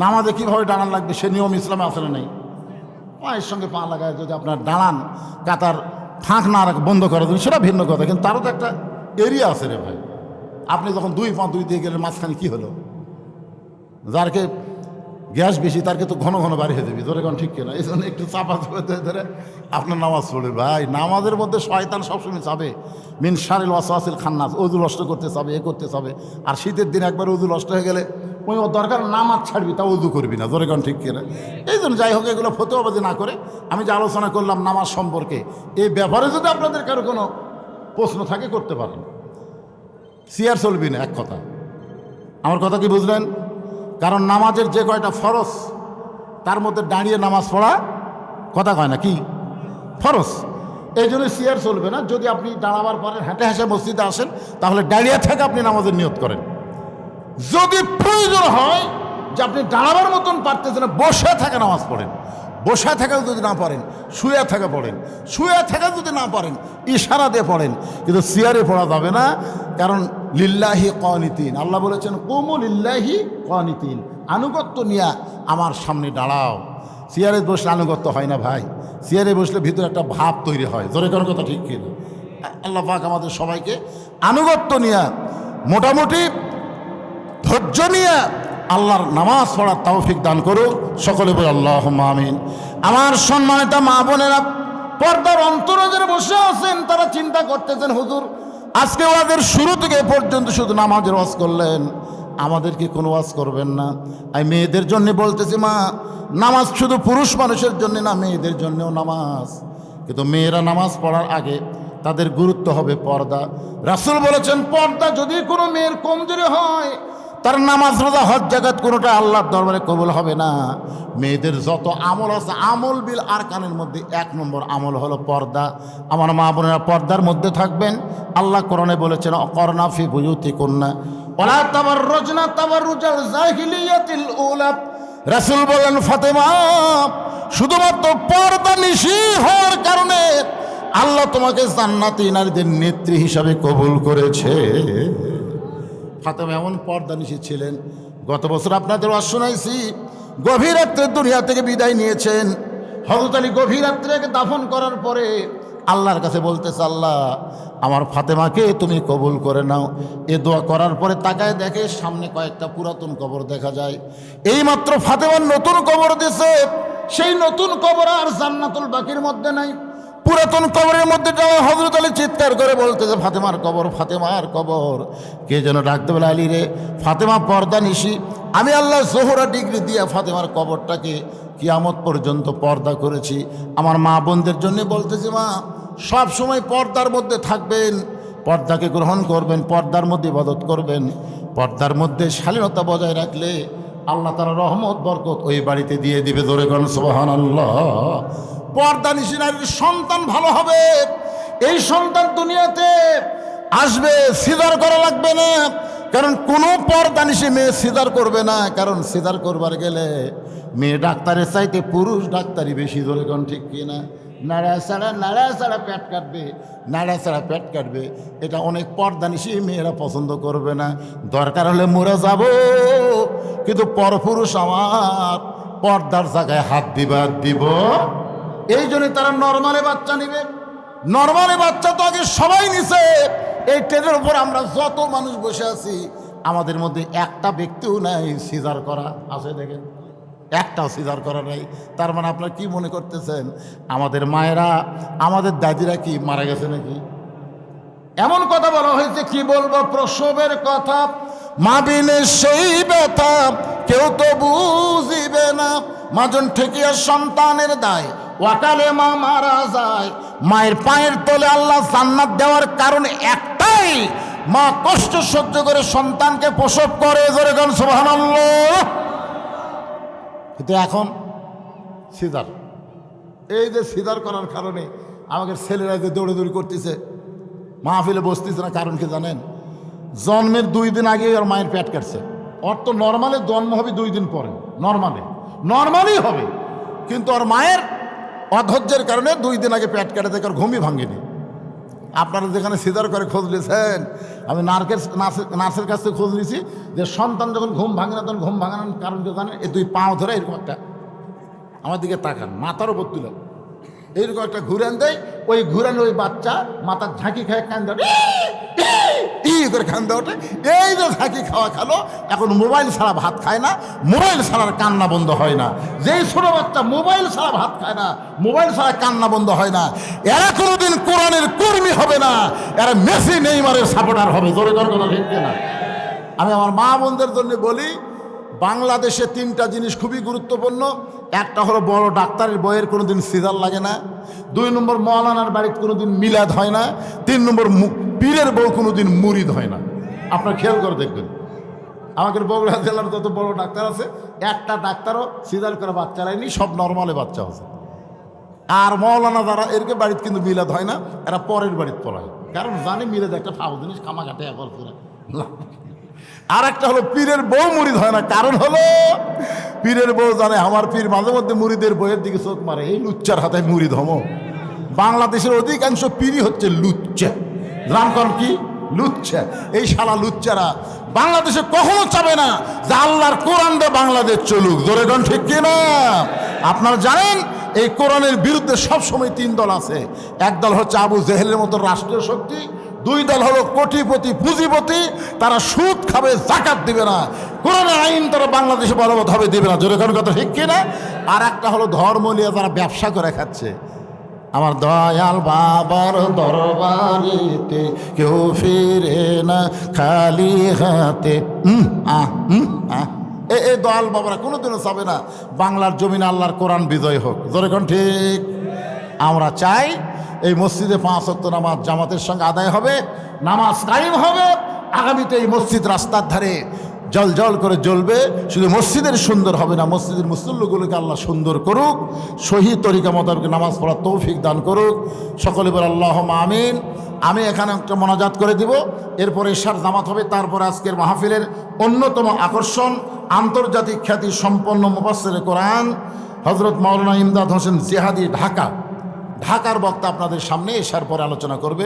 নামাজে কীভাবে দাঁড়ান লাগবে সে নিয়ম ইসলামে আসলে নেই। পায়ের সঙ্গে পা লাগায় যদি আপনার দাঁড়ান, কাতার ফাঁক না বন্ধ করে দেবেন সেটা ভিন্ন কথা, কিন্তু তারও তো একটা এরিয়া আছে রে ভাই। আপনি যখন 2 পা 2 দিয়ে গেলেন, মাঝখানে কী হলো? যারকে গ্যাস বেশি তারকে তো ঘন ঘন বাড়ি হয়ে যাবে, ধরে কোন ঠিক কিনা? এই জন্য একটু চাপা ধরে আপনার নামাজ পড়ে। ভাই, নামাজের মধ্যে শয়তান সবসময় চাবে মিন শারিল ওয়াসওয়াসিল খান্নাস, ওযু নষ্ট করতে চাবে, করতে চাবে। আর শীতের দিন একবার ওযু নষ্ট হয়ে গেলে ওই দরকার নামাজ ছাড়বি, তা ওযু করবি না, ধরে কোন ঠিক কিনা? এই জন্য যাই হোক, এগুলো ফতোয়াবাজি না করে আমি যে আলোচনা করলাম নামাজ সম্পর্কে, এই ব্যাপারে যদি আপনাদের কারো কোনো প্রশ্ন থাকে করতে পারেন। সিয়ার চলবি না, এক কথা। আমার কথা কি বুঝলেন? কারণ নামাজের যে কয়টা ফরজ তার মধ্যে দাঁড়িয়ে নামাজ পড়া কথা কয় না, কি ফরজ। এই জন্য সিয়ার চলবে না। যদি আপনি দাঁড়াবার পরে হেঁটে হেঁটে মসজিদে আসেন, তাহলে দাঁড়িয়ে থেকে আপনি নামাজের নিয়ত করেন। যদি প্রয়োজন হয় যে আপনি দাঁড়াবার মতন পারতেছেন, বসে থেকে নামাজ পড়েন। বসে থেকেও যদি না পারেন, শুয়ে থেকে পড়েন। শুয়ে থেকে যদি না পারেন, ইশারা দিয়ে পড়েন, কিন্তু সিয়ারে পড়া যাবে না। কারণ লিল্লাহি কানিতিন, আল্লাহ বলেছেন কুমু লিল্লাহি কানিতিন, আনুগত্য নিয়ে আমার সামনে দাঁড়াও। সিয়ারে বসলে আনুগত্য হয় না ভাই, সিয়ারে বসলে ভিতরে একটা ভাব তৈরি হয়, জোরে কোনো কথা ঠিক কিনা? আল্লাহ পাক আমাদের সবাইকে আনুগত্য নিয়ে, মোটামুটি ধৈর্য নিয়ে আল্লাহর নামাজ পড়ার তৌফিক দান করুক। সকলে বলে আল্লাহুম্মা আমিন। আমার সম্মানিত মা বোনেরা, পর্দার অন্তরে যারা বসে আছেন তারা চিন্তা করতেছেন, হুজুর আজকে ওয়াজের শুরু থেকে এ পর্যন্ত শুধু নামাজের ওয়াজ করলেন, আমাদের কি কোনো ওয়াজ করবেন না? আমি মেয়েদের জন্য বলতেছি, মা, নামাজ শুধু পুরুষ মানুষের জন্য না, মেয়েদের জন্যও নামাজ। কিন্তু মেয়েরা নামাজ পড়ার আগে তাদের গুরুত্ব হবে পর্দা। রাসূল বলেছেন, পর্দা যদি কোনো মেয়ের কমজোরি হয়, তার নামাজ, রোজা, হজ, জাকাত কোনোটা আল্লাহর দরবারে কবুল হবে না। মেয়েদের যত আমল আছে, আমল বিল আরকানের মধ্যে 1 নম্বর আমল হলো পর্দা। আমার মা বোনেরা পর্দার মধ্যে থাকবেন। আল্লাহ কোরআনে বলেছেন, অকরনা ফি বুয়ুতিকুন্না ওয়ালা তাবাররুজনা তাবাররুজাল জাহিলিয়াতিল উলা। রাসূল বলেন, ফাতেমা, শুধুমাত্র পর্দা নিশি হওয়ার কারণে আল্লাহ তোমাকে জান্নাতি নারীদের নেত্রী হিসাবে কবুল করেছে। ফাতেমা এমন পর্দা নিশি ছিলেন। গত বছর আপনাদের ওয়াজ শোনাইছি, গভীর রাত্রে দুনিয়া থেকে বিদায় নিয়েছেন। হযরত আলী গভীর রাত্রে দাফন করার পরে আল্লাহর কাছে বলতেছে, আল্লাহ আমার ফাতেমাকে তুমি কবুল করে নাও। এ দোয়া করার পরে তাকায় দেখে সামনে কয়েকটা পুরাতন কবর দেখা যায়। এইমাত্র ফাতেমার নতুন কবর দিছে, সেই নতুন কবর আর জান্নাতুল বাকির মধ্যে নাই। পুরাতন কবরের মধ্যে যাওয়া হযরত আলী চিৎকার করে বলতেছে, ফাতেমার কবর, ফাতেমার কবর। কে যেন ডাকতে বলে, আলী রে, ফাতেমা পর্দা নিশি। আমি আল্লাহ জোহরা ডিগ্রি দিয়া ফাতেমার কবরটাকে কিয়ামত পর্যন্ত পর্দা করেছি। আমার মা বোনদের জন্য বলতেছি, মা সব সময় পর্দার মধ্যে থাকবেন, পর্দাকে গ্রহণ করবেন, পর্দার মধ্যে ইবাদত করবেন। পর্দার মধ্যে শালীনতা বজায় রাখলে আল্লাহ তাআলা রহমত বরকত ওই বাড়িতে দিয়ে দিবে। জোরে কোন সুবহানাল্লাহ। পর্দা নিশি নারীর সন্তান ভালো হবে। এই সন্তান দুনিয়াতে আসবে, সিজার করা লাগবে না। কারণ কোনো পর্দা নিশি মেয়ে সিজার করবে না, কারণ সিজার করবার গেলে মেয়ে ডাক্তারের চাইতে পুরুষ ডাক্তারই বেশি। ধরে কোন ঠিক কিনা? নাড়া ছাড়া পেট কাটবে, নাড়া ছাড়া পেট কাটবে, এটা অনেক পর্দা নিশি মেয়েরা পছন্দ করবে না। দরকার হলে মরে যাব, কিন্তু পরপুরুষ আমার পর্দার জায়গায় হাত দিব। এই জন্য তারা নর্মালে বাচ্চা নিবে। নর্মালে বাচ্চা তো আগে সবাই নিছে। এই ট্রেনের উপর আমরা যত মানুষ বসে আছি, আমাদের মধ্যে একটা ব্যক্তিও নাই সিজার করা আছে। দেখেন, একটাও সিজার করা নাই। তার মানে আপনারা কি মনে করতেছেন, আমাদের মায়েরা, আমাদের দাদিরা কি মারা গেছে নাকি? এমন কথা বলা হয়েছে, কি বলবো, প্রসবের কথা, মা বিনে সেই ব্যথা কেউ তো বুঝিবে না। মাজন ঠেকিয়া সন্তানের দায়, ওয়াকালে মা মারা যায়। মায়ের পায়ের তলে আল্লাহ জান্নাত দেওয়ার কারণ একটাই, মা কষ্ট সহ্য করে সন্তানকে প্রসব করে। জোরে গান সুবহানাল্লাহ। কিন্তু এখন সিজার, এই যে সিজার করার কারণে আমাদের ছেলেরা যে দৌড়াদৌড়ি করতেছে, মাহফিলে বসতেছে না, কারণ কি জানেন? জন্মের 2 দিন আগে ওর মায়ের পেট কাটছে। ওর তো নর্মালে জন্ম হবে 2 দিন পরে, নর্মালি হবে, কিন্তু ওর মায়ের অধৈর্যের কারণে 2 দিন আগে পেট কেটে দেখে ওর ঘুমই ভাঙেনি। আপনারা যেখানে সিজার করে খোঁজ নিয়েছেন, আমি নার্সের কাছ থেকে খোঁজ নিয়েছি যে সন্তান যখন ঘুম ভাঙে না, তখন ঘুম ভাঙানোর কারণ কি জানেন? এই 2 পাও ধরে এরকম একটা আমার দিকে তাকান, মাথার উপর তুলে এইরকম একটা ঘুরান দেয়। ওই ঘুরান ওই বাচ্চা মাথার ঝাঁকি খায়, কান্দা করে কান্দা ওঠে। এই যে ঝাঁকি খাওয়া খালো, এখন মোবাইল ছাড়া ভাত খায় না, মোবাইল ছাড়ার কান্না বন্ধ হয় না। যেই ছোট বাচ্চা মোবাইল ছাড়া ভাত খায় না, মোবাইল ছাড়া কান্না বন্ধ হয় না, এরা কোনোদিন কোরআনের কর্মী হবে না, এরা মেসি নেইমারের সাপোর্টার হবে। জোরে জোরে কথা ঠিক না? আমি আমার মা বোনদের জন্য বলি, বাংলাদেশে 3টা জিনিস খুবই গুরুত্বপূর্ণ। একটা হলো বড় ডাক্তারের বইয়ের কোনোদিন সিজার লাগে না। 2 নম্বর মৌলানার বাড়িতে কোনোদিন মিলাদ হয় না। 3 নম্বর পীরের বউ কোনোদিন মুরিদ হয় না। আপনার খেয়াল করে দেখবেন, আমাদের বগুড়া জেলার যত বড় ডাক্তার আছে, একটা ডাক্তারও সিজার করে বাচ্চা নেয়নি, সব নর্মালে বাচ্চা আছে। আর মৌলানা যারা, এরকে বাড়িতে কিন্তু মিলাদ হয় না, এরা পরের বাড়িতে পড়ায়, কারণ জানে মিলাদ একটা ফাউ জিনিস, খামাঘাটে একবার করে। আর একটা হলো পীরের বউ মুরিদ হয় না, কারণ হলো পীরের বউ জানে আমার পীর মাঝে মধ্যে মুরিদের বইয়ের দিকে চোখ মারে, এই লুচ্চার হাতে মুরিদ হম। বাংলাদেশের অধিকাংশ পীরই হচ্ছে লুচ্চা। রামকন কি লুচ্চা? এই শালা লুচ্চারা বাংলাদেশে কখনো চাবে না যে আল্লাহর কোরআন দিয়ে বাংলাদেশ চলুক। জোরে গান ঠিক কিনা? আপনারা জানেন এই কোরআনের বিরুদ্ধে সবসময় 3 দল আছে। এক দল হচ্ছে আবু জেহেলের মতো রাষ্ট্রীয় শক্তি, 2 দল হলো কোটিপতি পুঁজিপতি, তারা সুদ খাবে, জাকাত দিবে না, কোরআনের আইন তারা বাংলাদেশে বলবৎভাবে দিবে না। জোরে কথা ঠিক কিনা? আর একটা হলো ধর্ম নিয়ে তারা ব্যবসা করে খাচ্ছে। আমার দয়াল বাবার দরবারেতে কেউ ফিরে না খালি হাতে। এই দয়াল বাবারা কোনোদিনও চাবে না বাংলার জমিনে আল্লাহর কোরআন বিজয় হোক। জোরে কোন ঠিক? আমরা চাই এই মসজিদে 5 ওয়াক্ত নামাজ জামাতের সঙ্গে আদায় হবে, নামাজ কায়েম হবে। আগামীতে এই মসজিদ রাস্তার ধারে জল জল করে জ্বলবে। শুধু মসজিদের সুন্দর হবে না, মসজিদের মুসল্লিগুলোকে আল্লাহ সুন্দর করুক, সহি তরিকা মোতাবেক নামাজ পড়ার তৌফিক দান করুক। সকলে বলে আল্লাহুম্মা আমিন। আমি এখানে একটা মোনাজাত করে দিব, এরপরে ইশার জামাত হবে। তারপরে আজকের মাহফিলের অন্যতম আকর্ষণ, আন্তর্জাতিক খ্যাতি সম্পন্ন মুফাসসিরে কোরআন হযরত মাওলানা ইমদাদ হোসেন জিহাদি ঢাকার বক্তা আপনাদের সামনে ইশার পরে আলোচনা করবে।